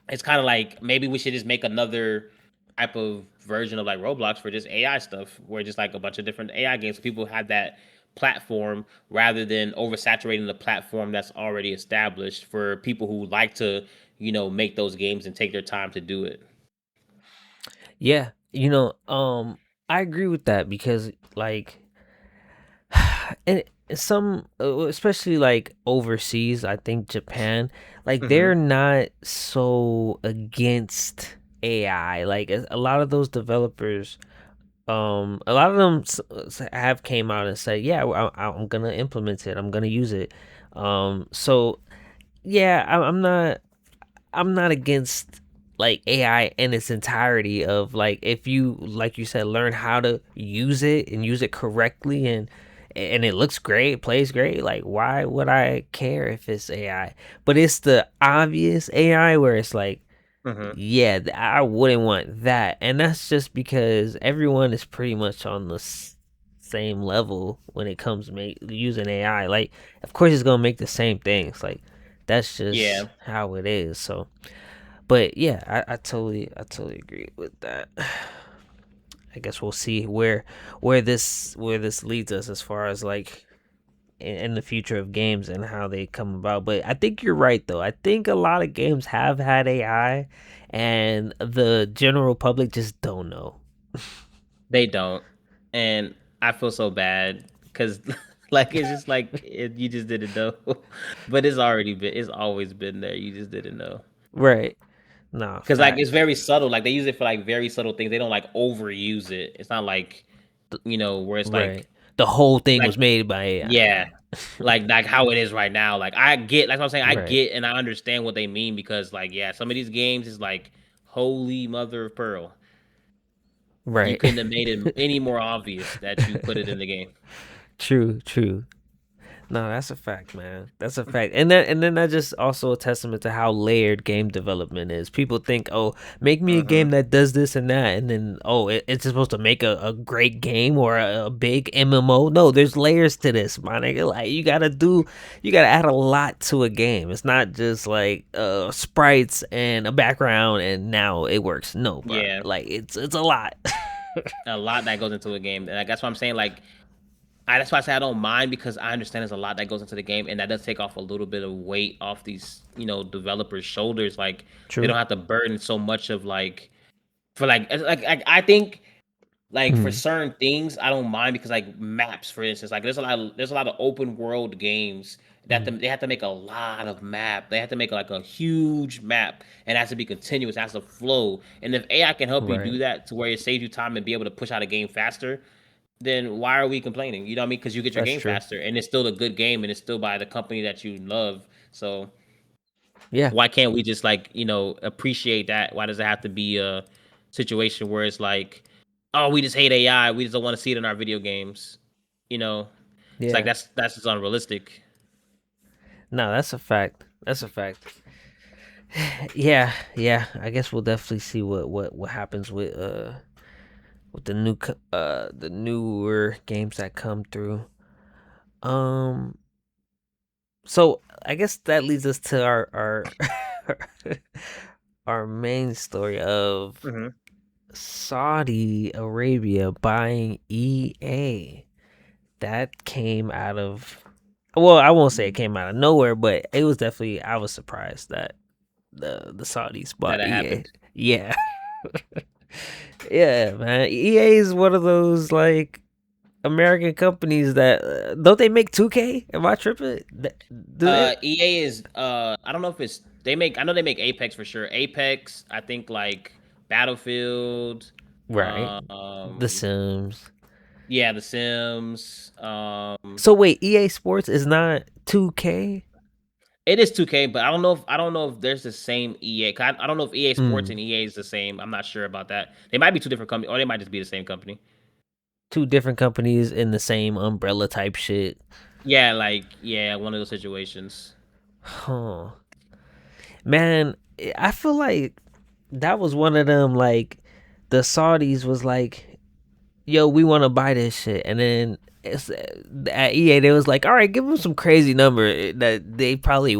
it's kind of like maybe we should just make another type of version of like Roblox for just AI stuff, where just like a bunch of different AI games, so people have that platform rather than oversaturating the platform that's already established for people who like to, make those games and take their time to do it. Yeah. I agree with that because, like, and some, especially like overseas, I think Japan, like Hmm. they're not so against AI. Like a lot of those developers, a lot of them have came out and said, yeah, I'm gonna implement it, I'm gonna use it. So yeah, I'm not against like AI in its entirety of like if you like you said learn how to use it and use it correctly and it looks great, plays great, like why would I care if it's AI? But it's the obvious AI where it's like Hmm. yeah, I wouldn't want that. And that's just because everyone is pretty much on the same level when it comes to using AI. Like of course it's going to make the same things. Like that's just Yeah, how it is. So but yeah, I totally agree with that. I guess we'll see where this leads us as far as like in the future of games and how they come about. But I think you're right though. I think a lot of games have had AI, and the general public just don't know. they don't, and I feel so bad because like it's just like you just didn't know, but it's always been there. You just didn't know. Right? Nah, Cause like fact. it's very subtle. Like they use it for like very subtle things. They don't like overuse it. It's not like where it's Right. The whole thing like was made by AI. yeah, like how it is right now. Like I get, like what I'm saying, I Right. get and I understand what they mean because like yeah, some of these games is like holy mother of pearl. You Right. couldn't have made it any more obvious that you put it in the game. True. True. No, that's a fact, man. That's a fact. And then that just also a testament to how layered game development is. People think, oh, make me a game Hmm. that does this and that, and then oh, it's supposed to make a great game or a big MMO. No, there's layers to this, my nigga. Like you gotta add a lot to a game. It's not just like sprites and a background and now it works. No, bro. Yeah, Like it's a lot. a lot that goes into a game, and like, that's what I'm saying. Like that's why I say I don't mind because I understand there's a lot that goes into the game, and that does take off a little bit of weight off these developers' shoulders. Like they True. don't have to burden so much of like for like I think like for Mm, certain things I don't mind because like maps, for instance, like there's a lot of open world games that mm, they have to make a lot of map. They have to make like a huge map and it has to be continuous, it has to flow. And if AI can help you do right. that to where it saves you time and be able to push out a game faster, then why are we complaining? You know what I mean? Because you get your That's game true. faster and it's still a good game and it's still by the company that you love. So Yeah. why can't we just like appreciate that? Why does it have to be a situation where it's like, oh, we just hate AI, we just don't want to see it in our video games? You know, it's like Yeah. that's just unrealistic. No, that's a fact. That's a fact. Yeah, yeah. I guess we'll definitely see what happens with the newer games that come through. Um so I guess that leads us to our our main story of Hmm. Saudi Arabia buying EA. That came out of, well, I won't say it came out of nowhere, but it was definitely, I was surprised that the Saudis That bought it EA. happened. Yeah. Yeah, man. EA is one of those like American companies that don't they make 2K? Am I tripping? Do they? EA is I don't know if it's they make, I know they make Apex for sure. Apex, I think like Battlefield, Right. The um Sims. yeah, The Sims. So wait, EA Sports is not 2K? It is 2K, but I don't know if there's the same EA. 'Cause I don't know if EA Sports Mm. and EA is the same. I'm not sure about that. They might be two different companies, or they might just be the same company. Two different companies in the same umbrella type shit. Yeah, like yeah, one of those situations. Huh. Man, I feel like that was one of them like the Saudis was like, "Yo, we want to buy this shit," and then it's at EA they was like, "All right, give them some crazy number that they probably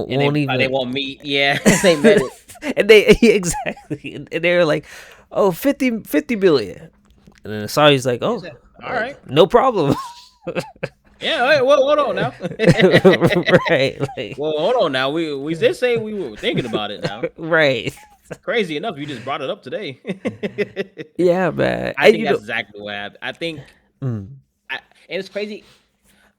And won't they even." won't meet. Yeah, they met it. And they exactly, and they were like, "Oh, 50 billion," and then the Saudis like, He "Oh, said, "All right, no problem." yeah, hey, well, hold on now." Right, like, Well, hold on now. We did say we were thinking about it now. right. Crazy enough, you just brought it up today. Yeah, man. I And think you that's know, exactly what happened. I think mm, and it's crazy.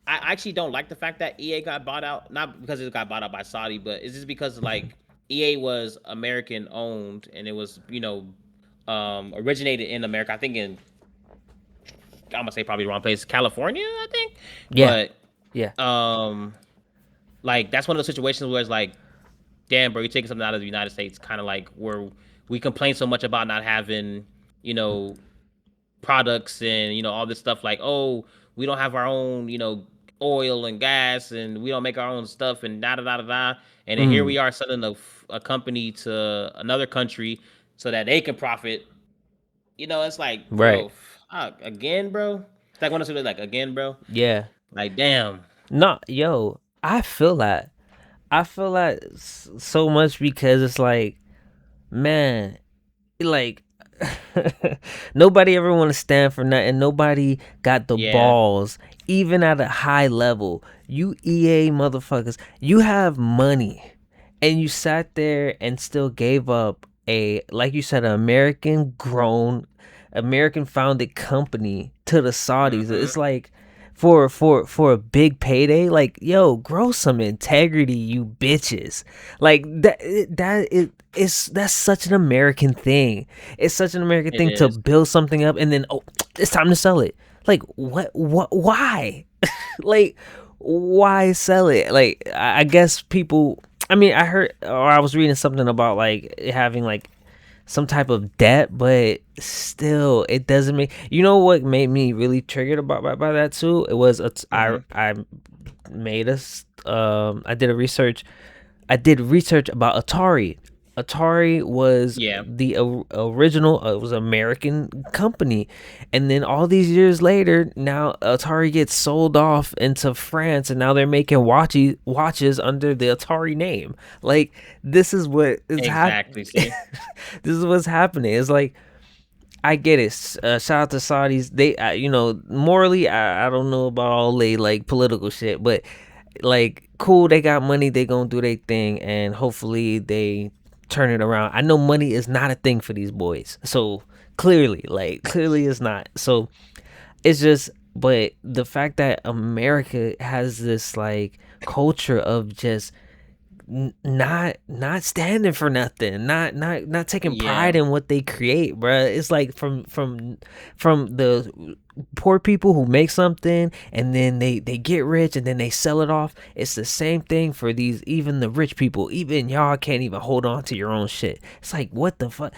I actually don't like the fact that EA got bought out, not because it got bought out by Saudi, but it's just because like EA was American owned and it was originated in America. I think in I'm gonna say probably the wrong place, California, I think, Yeah, but yeah. um like that's one of those situations where it's like, damn, bro, you're taking something out of the United States, kind of like where we complain so much about not having you know products and all this stuff like, oh, we don't have our own oil and gas and we don't make our own stuff and da da da da da, and then here Mm, we are selling a company to another country so that they can profit. It's like, right. bro, again, bro. It's like one of those like, again, bro. Yeah. Like, damn. No, yo, I feel that. I feel that so much because it's like, man, like nobody ever want to stand for nothing. Nobody got the Yeah. balls, even at a high level. You EA motherfuckers, you have money, and you sat there and still gave up a, like you said, an American grown, American founded company to the Saudis. Mm-hmm. It's like for a big payday, like, yo, grow some integrity, you bitches. Like that's such an American thing. It's such an American It thing to is. build something up and then, oh, it's time to sell it. Like, what why? Like, why sell it? Like, I guess people, I mean, I heard, or I was reading something about like it having like some type of debt, but still, it doesn't make. You know what made me really triggered about by that too? It was Mm-hmm. I made us I did a research. I did research about Atari. Atari was Yeah. the original. It was an American company, and then all these years later, now Atari gets sold off into France, and now they're making watches under the Atari name. Like, this is what is Exactly. happening. See. This is what's happening. It's like, I get it. Shout out to Saudis. They, morally, I don't know about all they like political shit, but like, cool, they got money, they gonna do their thing, and hopefully they turn it around. I know money is not a thing for these boys, so clearly, like, clearly it's not. So it's just, but the fact that America has this like culture of just not standing for nothing, not taking Yeah. pride in what they create, bruh. It's like from the poor people who make something and then they get rich and then they sell it off. It's the same thing for these, even the rich people. Even y'all can't even hold on to your own shit. It's like, what the fuck?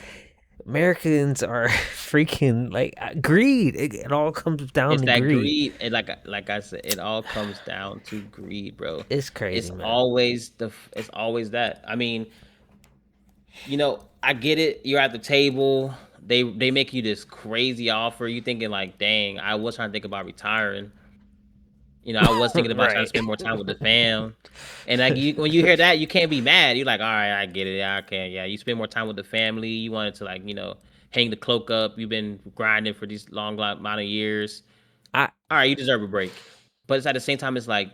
Americans are freaking like, greed. It all comes down It's to that greed. greed, and like I said, it all comes down to greed, bro. It's It's crazy, man. always it's always that. I mean, I get it. You're at the table. They make you this crazy offer. You thinking like, dang, I was trying to think about retiring. I was thinking about trying to Right. spend more time with the fam. And like when you hear that, you can't be mad. You're like, all right, I get it. Yeah, I can. Yeah, you spend more time with the family. You wanted to like, hang the cloak up. You've been grinding for these long amount of years. I All right, you deserve a break. But it's at the same time, it's like,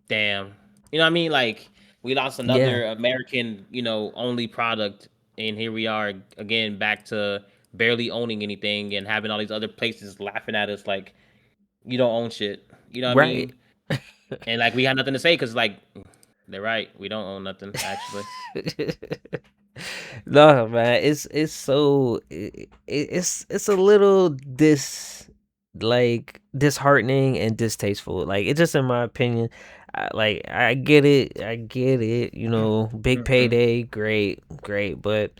damn, you know what I mean? Like we lost Yeah. another American, only product, and here we are again back to barely owning anything and having all these other places laughing at us like you don't own shit. You know what I Right. mean? And like we had nothing to say because like they're right, we don't own nothing actually. No, man, it's so it's a little like disheartening and distasteful. Like, it's just, in my opinion. Like, I get it. Big Hmm. payday, great, but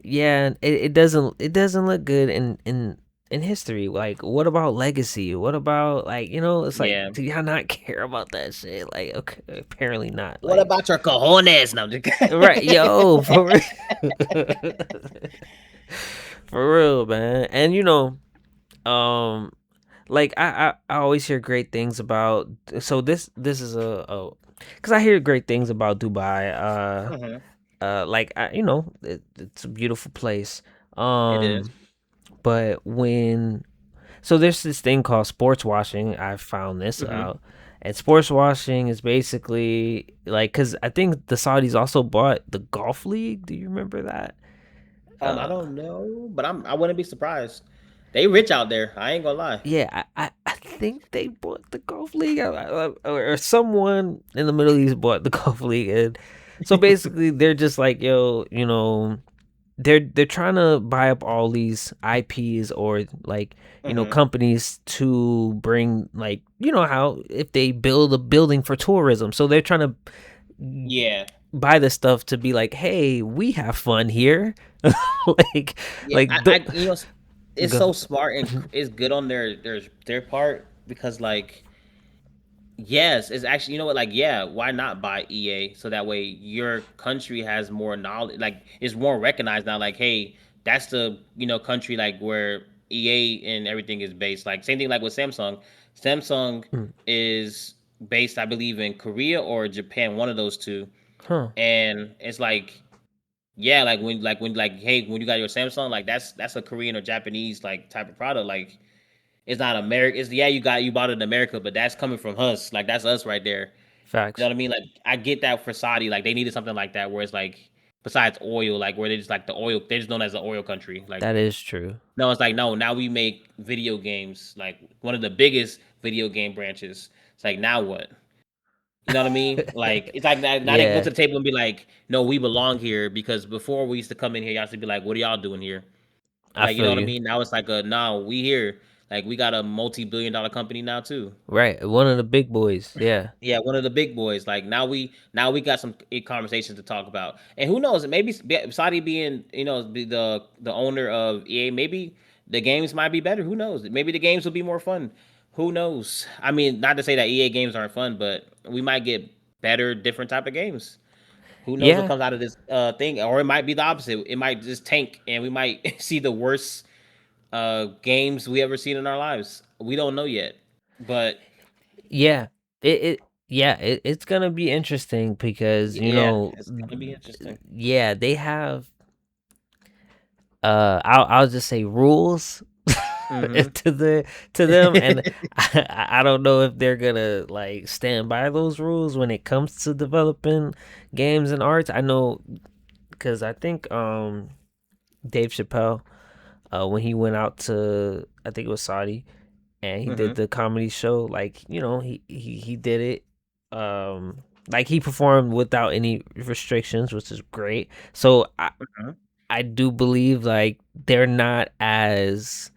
yeah, it doesn't look good in history. Like, what about legacy? What about, like, it's like, Yeah. do y'all not care about that shit? Like, okay, apparently not. What Like, about your cojones? No, I'm just right, yo, kidding. for real. For real, man. And um like, I always hear great things about, so this is because I hear great things about Dubai. Hmm. Like, it's a beautiful place. It is. But when, so there's this thing called sports washing. I found this Hmm. out. And sports washing is basically like, because I think the Saudis also bought the golf league. Do you remember that? I Uh, don't know, but I wouldn't be surprised. They rich out there. I ain't gonna lie. yeah, I think they bought the golf league, or someone in the Middle East bought the golf league, and so basically they're just like, yo, they're trying to buy up all these IPs or like Hmm. companies to bring, like, how if they build a building for tourism, so they're trying to Yeah. buy this stuff to be like, hey, we have fun here. like Yeah, like the it's go so smart and it's good on their part because like yes, it's actually you know what like yeah, why not buy EA so that way your country has more knowledge like it's more recognized now like hey, that's the country like where EA and everything is based like same thing like with Samsung. Samsung Mm, is based I believe in Korea or Japan, one of those two. huh, And it's like yeah, like hey, when you got your Samsung, like that's a Korean or Japanese like type of product. Like it's not America. It's yeah, you bought it in America, but that's coming from us. Like that's us right there. You know facts. what I mean? Like I get that for Saudi, like they needed something like that where it's like besides oil, like where they just like the oil, they're just known as an oil country. Like That is true. no, it's like no, now we make video games, like one of the biggest video game branches. It's like now what? You know what I mean? Like it's like now they can go Yeah, to the table and be like, "No, we belong here." Because before we used to come in here, y'all used to be like, "What are y'all doing here?" I Like you know feel what I you. mean? Now it's like a no, we here. Like we got a multi-billion-dollar company now too. Right, one of the big boys. Yeah. Yeah, one of the big boys. Like now we got some conversations to talk about. And who knows? Maybe Saudi being the owner of EA, maybe the games might be better. Who knows? Maybe the games will be more fun. Who knows? I mean, not to say that EA games aren't fun, but we might get better, different type of games. Who knows what Yeah. comes out of this thing? Or it might be the opposite. It might just tank, and we might see the worst games we ever seen in our lives. We don't know yet, but Yeah. It yeah, it's gonna be interesting because yeah, it's gonna be interesting. yeah, they have I'll just say rules Hmm. to them, and I don't know if they're gonna like stand by those rules when it comes to developing games and arts. I know because I think Dave Chappelle, when he went out to, I think it was Saudi, and he did Hmm. the comedy show, like, he did it, like he performed without any restrictions, which is great. So I do believe like they're not as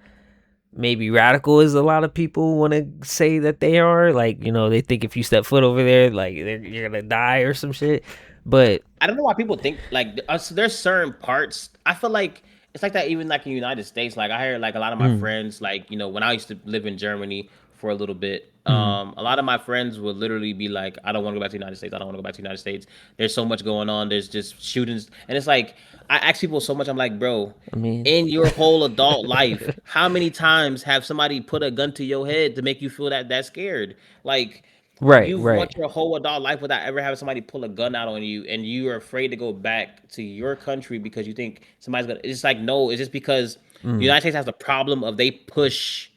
maybe radical as a lot of people want to say that they are. Like, they think if you step foot over there, like you're gonna die or some shit. But I don't know why people think like us. There's certain parts. I feel like it's like that even like in the United States. Like I hear like a lot of my mm, friends, like when I used to live in Germany for a little bit, mm, a lot of my friends would literally be like, "I don't want to go back to the United States. I don't want to go back to the United States. There's so much going on. There's just shootings." And it's like I ask people so much. I'm like, bro, I mean, in your whole adult life, how many times have somebody put a gun to your head to make you feel that scared? Like right, you've right. went your whole adult life without ever having somebody pull a gun out on you, and you are afraid to go back to your country because you think somebody's gonna. It's like no, it's just because the Mm, United States has the problem of they push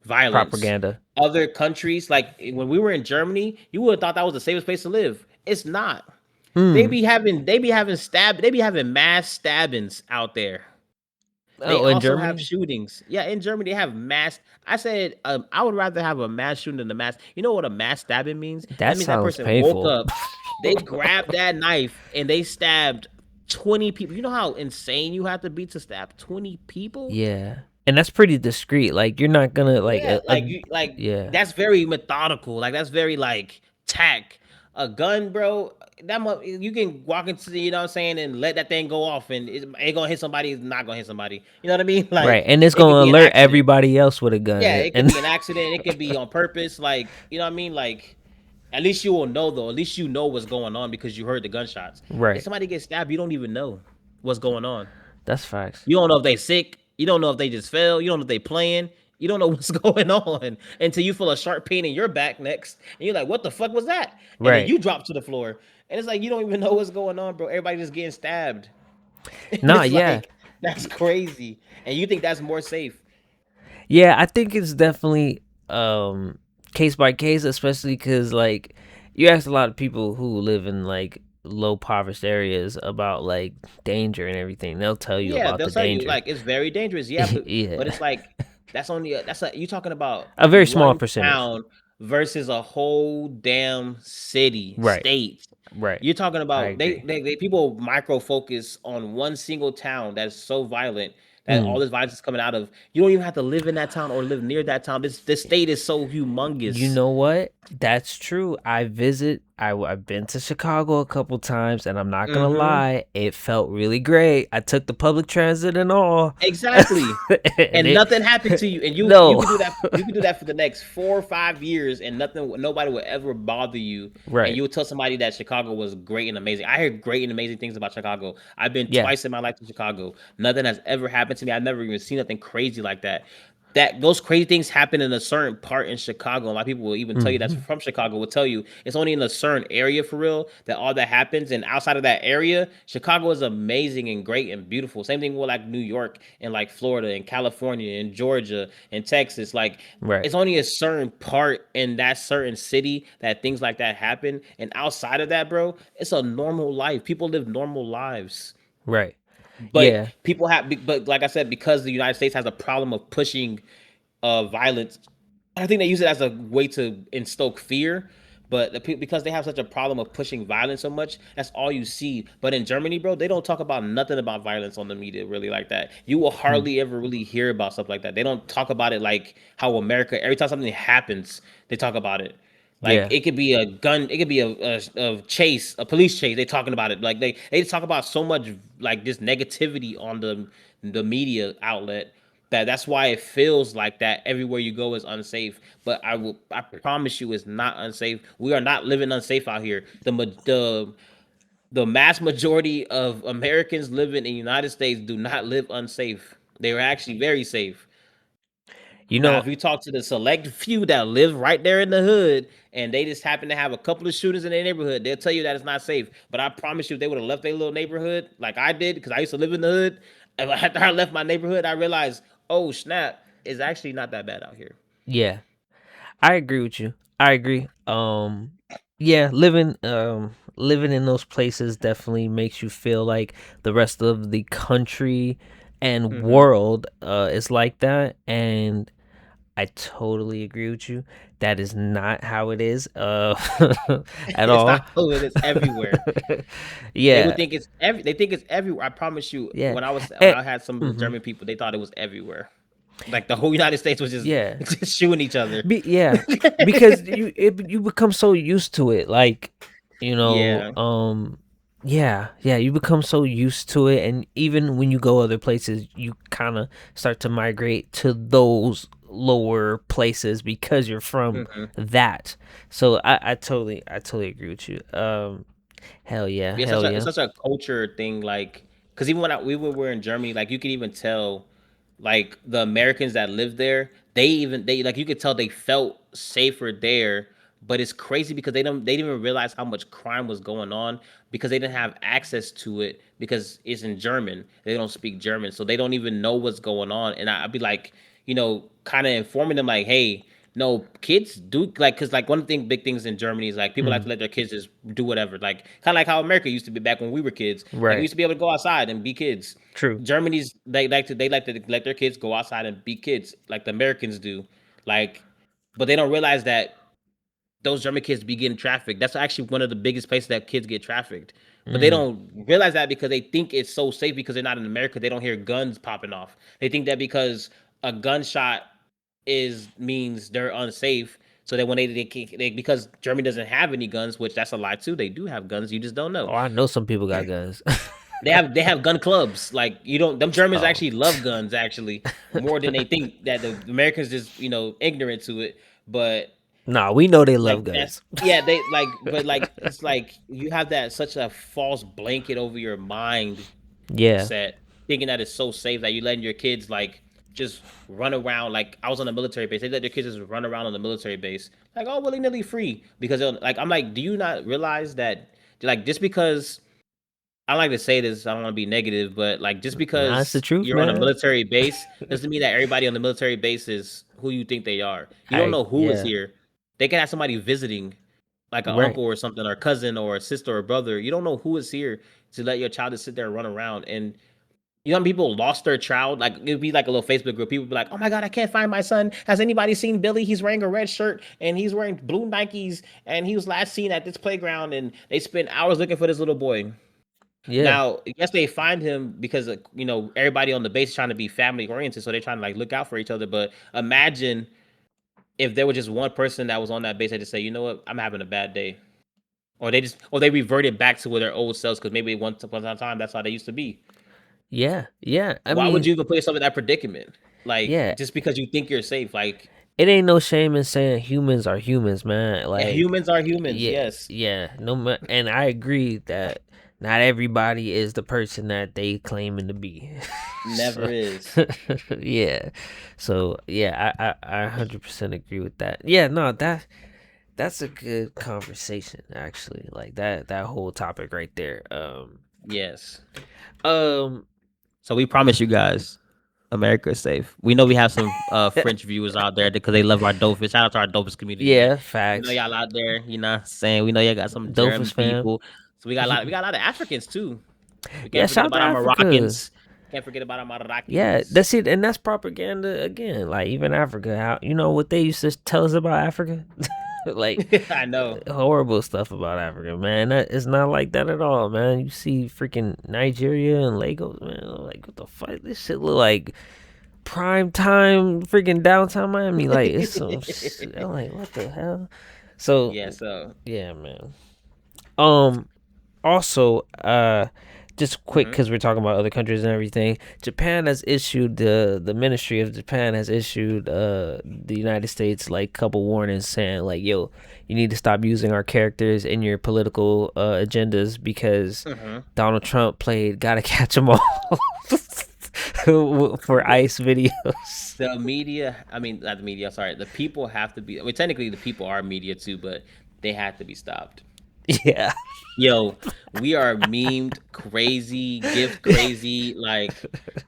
violence. propaganda. Other countries, like when we were in Germany, you would have thought that was the safest place to live. It's not. Mm. They be having mass stabbings out there. They Oh, in also have Germany, shootings. Yeah, in Germany they have mass. I said I would rather have a mass shooting than a mass. You know what a mass stabbing means? that That means that sounds person woke painful. up, they grabbed that knife and they stabbed 20 people. You know how insane you have to be to stab 20 people? Yeah, and that's pretty discreet. Like you're not gonna like Yeah, a yeah. that's very methodical. Like that's very like tact. A gun, bro. You can walk into you know what I'm saying and let that thing go off and it ain't gonna hit somebody. It's not gonna hit somebody. You know what I mean? Right, Like and it's it could gonna be an alert accident. everybody else with a gun, Yeah, it could and be an accident. It could be on purpose. Like you know what I mean? Like at least you will know though. At least you know what's going on because you heard the gunshots. If right. somebody gets stabbed, you don't even know what's going on. That's facts. You don't know if they sick. You don't know if they just fell. You don't know if they playing. You don't know what's going on until you feel a sharp pain in your back next, and you're like, "What the fuck was that?" And then Right. you drop to the floor, and it's like you don't even know what's going on, bro. Everybody just getting stabbed, and Nah, it's yeah. like that's crazy. And you think that's more safe? Yeah, I think it's definitely um case by case, especially cuz like you ask a lot of people who live in like low impoverished areas about like danger and everything. They'll tell you Yeah, about they'll the tell you danger. like it's very dangerous. Yeah, but Yeah. it's like That's a you talking about A very small one percentage. town versus a whole damn city, Right. state. Right. You're talking I about agree. they people micro focus on one single town that's so violent that all Mm. this violence is coming out of. You don't even have to live in that town or live near that town. This state is so You humongous. know what? That's true. I've been to Chicago a couple times, and I'm not gonna Hmm. lie, it felt really great. I took the public transit and all, Exactly. and And it nothing happened to you, and you no, could do that. You could do that for the next 4 or 5 years, and nobody would ever bother you. And right? you would tell somebody that Chicago was great and amazing. I heard great and amazing things about Chicago. I've been Yeah. twice in my life to Chicago. Nothing has ever happened to me. I've never even seen nothing crazy like that. That those crazy things happen in a certain part in Chicago. A lot of people will even tell you that's Hmm. from Chicago will tell you it's only in a certain area for real that all that happens. And outside of that area, Chicago is amazing and great and beautiful. Same thing with like New York and like Florida and California and Georgia and Texas. Like Right. it's only a certain part in that certain city that things like that happen. And outside of that, bro, it's a normal life. People live normal lives. Right. But Yeah. people have, but like I said, because the United States has a problem of pushing violence, I think they use it as a way to instoke fear. But because they have such a problem of pushing violence so much, that's all you see. But in Germany, bro, they don't talk about nothing about violence on the media really like that. You will Hmm. hardly ever really hear about stuff like that. They don't talk about it like how America. Every time something happens, they talk about it. Like Yeah. it could be a gun, it could be a chase, a police chase. They talking about it. Like they talk about so much like this negativity on the media outlet that's why it feels like that everywhere you go is unsafe. But I promise you, it's not unsafe. We are not living unsafe out here. The mass majority of Americans living in the United States do not live unsafe. They are actually very safe. You Now, know, if you talk to the select few that live right there in the hood and they just happen to have a couple of shooters in their neighborhood, they'll tell you that it's not safe. But I promise you, if they would have left their little neighborhood like I did, because I used to live in the hood, and after I left my neighborhood, I realized, oh snap, it's actually not that bad out here. yeah, I agree with you. I agree. Yeah, living in those places definitely makes you feel like the rest of the country and Hmm. world is like that, and I totally agree with you. That is not how it is at It's all. not how it is everywhere. They would Yeah, think it's they think it's everywhere. I promise you, yeah. when And, I had some of the mhm. German people, they thought it was everywhere. Like the whole United States was just, Yeah. just shooting each other. Yeah, because you become so used to it, like you know, Yeah. yeah, yeah, you become so used to it, and even when you go other places, you kind of start to migrate to those lower places because you're from Hmm. that. So I totally agree with you. Hell yeah, Yeah, hell it's yeah. such a culture thing. Like, because even we were in Germany, like you could even tell, like the Americans that lived there, they like you could tell they felt safer there. But it's crazy because they didn't even realize how much crime was going on because they didn't have access to it because it's in German. They don't speak German, so they don't even know what's going on. And I'd be like, kind of informing them like, hey, no, kids do like because like one thing, big things in Germany is like people like Mm, to let their kids just do whatever, like kind of like how America used to be back when we were kids. Like we right. used to be able to go outside and be kids. True. Germany's they like to let their kids go outside and be kids like the Americans do, like, but they don't realize that those German kids be getting trafficked. That's actually one of the biggest places that kids get trafficked. But they Mm. don't realize that because they think it's so safe because they're not in America. They don't hear guns popping off. They think that because a gunshot is means they're unsafe. So that when they because Germany doesn't have any guns, which that's a lie too. They do have guns. You just don't know. Oh, I know some people got guns. They have gun clubs. Like you don't. Them Germans Oh. actually love guns actually more than they think. That the Americans just ignorant to it. But Nah, we know they like love that's guns. yeah, they like but like it's like you have that such a false blanket over your mind Yeah. set, thinking that it's so safe that you letting your kids like just run around. Like I was on a military base, they let their kids just run around on the military base, like all willy nilly free because like I'm like, do you not realize that like just because I don't like to say this, I don't want to be negative, but like just Nah, it's the because truth, you're on a man. military base doesn't mean that everybody on the military base is who you think they are. You don't I know who is yeah. here. They can have somebody visiting, like an Right. uncle or something, or cousin or a sister or brother. You don't know who is here to let your child just sit there and run around. And You know, people lost their child. Like it'd be like a little Facebook group. People be like, "Oh my god, I can't find my son. Has anybody seen Billy? He's wearing a red shirt and he's wearing blue Nikes, and he was last seen at this playground." And they spend hours looking for this little boy. Yeah. Now, yes, they find him because everybody on the base is trying to be family oriented, so they're trying to like look out for each other. But imagine if there was just one person that was on that base that just say, "You know what, I'm having a bad day," or they reverted back to where their old selves because maybe once upon a time that's how they used to be. Yeah. Yeah. I Why would mean, you even put yourself in that predicament? Like yeah. just because you think you're safe, like It ain't no shame in saying humans are humans, man. yeah, Like, humans are humans. yeah, Yes, yeah. And I agree that not everybody is the person that they claiming to be. never So, is. yeah. So yeah, I 100% agree with that. Yeah, no, that's a good conversation actually. Like that whole topic right there. Yes. Um, So we promise you guys, America is safe. We know we have some French viewers out there because they love our Dopest. Shout out to our Dopest community, man. yeah, We know facts. y'all out there. You know what I'm saying? We know y'all got some German Dofus fam. people. So we got a lot of Africans too. We Yeah, can't forget shout out to about our Africa. Moroccans. Can't forget about our Yeah, Moroccans. that's it, and that's propaganda again. Like even Africa, how you know what they used to tell us about Africa, like I know. horrible stuff about Africa, man. That it's not like that at all, man. You see freaking Nigeria and Lagos, man. Like what the fuck? This shit look like prime time, freaking downtown Miami. Like it's some. I'm like, what the hell? So Yeah, so yeah, man. Um, also, just quick mhm. because we're talking about other countries and everything. Japan has issued the Ministry of Japan has issued the United States like couple warnings saying like, yo, you need to stop using our characters in your political agendas because Mhm. Donald Trump played "Gotta Catch 'Em All" for ICE videos. The media, I mean not the media, sorry. The people have to be, I mean technically the people are media too, but they have to be stopped. Yeah. Yo, we are memed crazy, gift crazy. Like,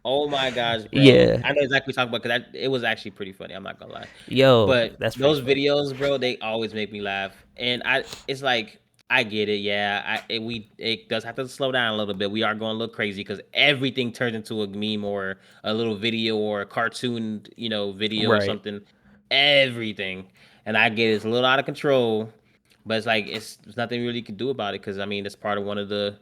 oh my gosh, bro. Yeah. I know exactly what you're talking about because it was actually pretty funny. I'm not gonna lie. Yo, But that's pretty those funny. videos, bro, they always make me laugh. And it's like, I get it. Yeah, it does have to slow down a little bit. We are going a little crazy because everything turns into a meme or a little video or a cartoon, video or Right. something. Everything. And I get it's a little out of control. But it's like there's nothing really you can do about it because I mean it's part of one of the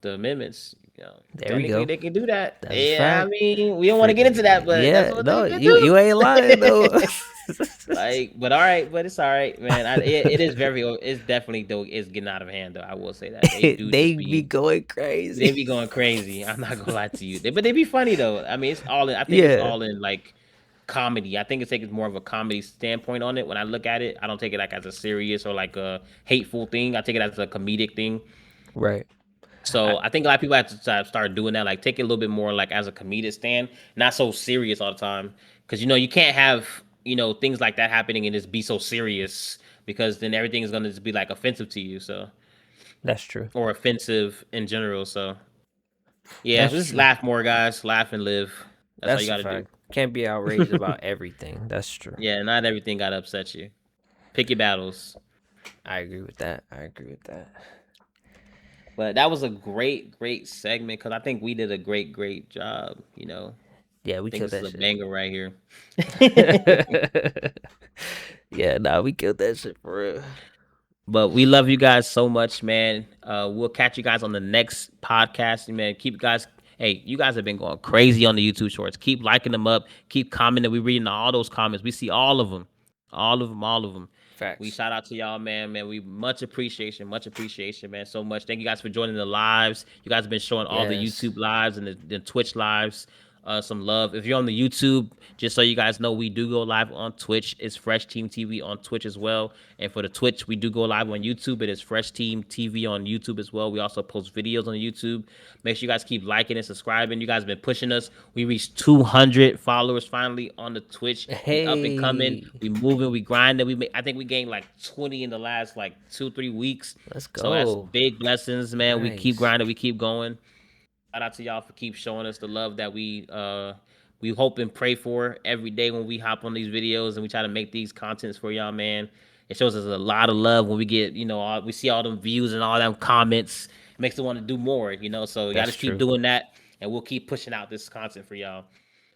amendments. There we Technically go. they can do that. That's a Yeah, I fact. mean we don't want to get into that, Freaking but that's yeah, what they no, can you do. ain't lying though. Like, but all right, but it's all right, man. It is it's definitely though it's getting out of hand though. I will say that they do They just be be going they crazy. be going crazy. I'm not gonna lie to you, but they be funny though. I mean, it's all in. I think it's Yeah, all in like comedy. I think it's taking more of a comedy standpoint on it. When I look at it, I don't take it like as a serious or like a hateful thing. I take it as a comedic thing. right. I, So I think a lot of people have to start doing that. Like take it a little bit more like as a comedic stand, not so serious all the time. Because you can't have things like that happening and just be so serious because then everything is gonna just be like offensive to you. So that's true. or offensive in general. So yeah, That's just true. laugh more, guys. Laugh and live. That's all you That's a got to do. fact. Can't be outraged about everything. That's true. Yeah, not everything got to upset you. Pick your battles. I agree with that. I agree with that. But that was a great, great segment because I think we did a great, great job. Yeah, I we think killed this is that a shit. banger right here. Yeah, nah, we killed that shit for real. But we love you guys so much, man. We'll catch you guys on the next podcast, man. Keep guys. Hey, you guys have been going crazy on the YouTube shorts. Keep liking them up. Keep commenting. We reading all those comments. We see all of them, all of them, all of them. We Facts. shout out to y'all, man. Man, we much appreciation, man. So much. Thank you guys for joining the lives. You guys have been showing all the Yes. YouTube lives and the Twitch lives. Some love. If you're on the YouTube, just so you guys know, we do go live on Twitch. It's Phresh Team TV on Twitch as well. And for the Twitch, we do go live on YouTube. It is Phresh Team TV on YouTube as well. We also post videos on YouTube. Make sure you guys keep liking and subscribing. You guys have been pushing us. We reached 200 followers finally on the Twitch. We up and coming. Hey, We moving. We grinding. I think we gained like 20 in the last like 2-3 weeks. let's So that's go. big blessings, man. We keep Nice. grinding. We keep going. Shout out to y'all for keep showing us the love that we hope and pray for every day when we hop on these videos and we try to make these contents for y'all, man. It shows us a lot of love when we get, we see all them views and all them comments. It makes us want to do more, So y'all That's just keep true. doing that. and we'll keep pushing out this content for y'all.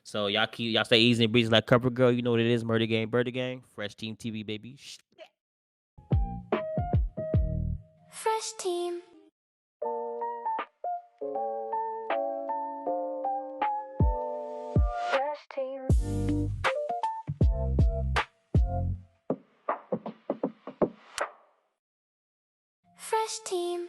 So y'all stay easy and breezy like Cover Girl. You know what it is, Murder Gang, Bird Gang, Phresh Team TV, baby. Phresh team. Phresh team. Phresh team.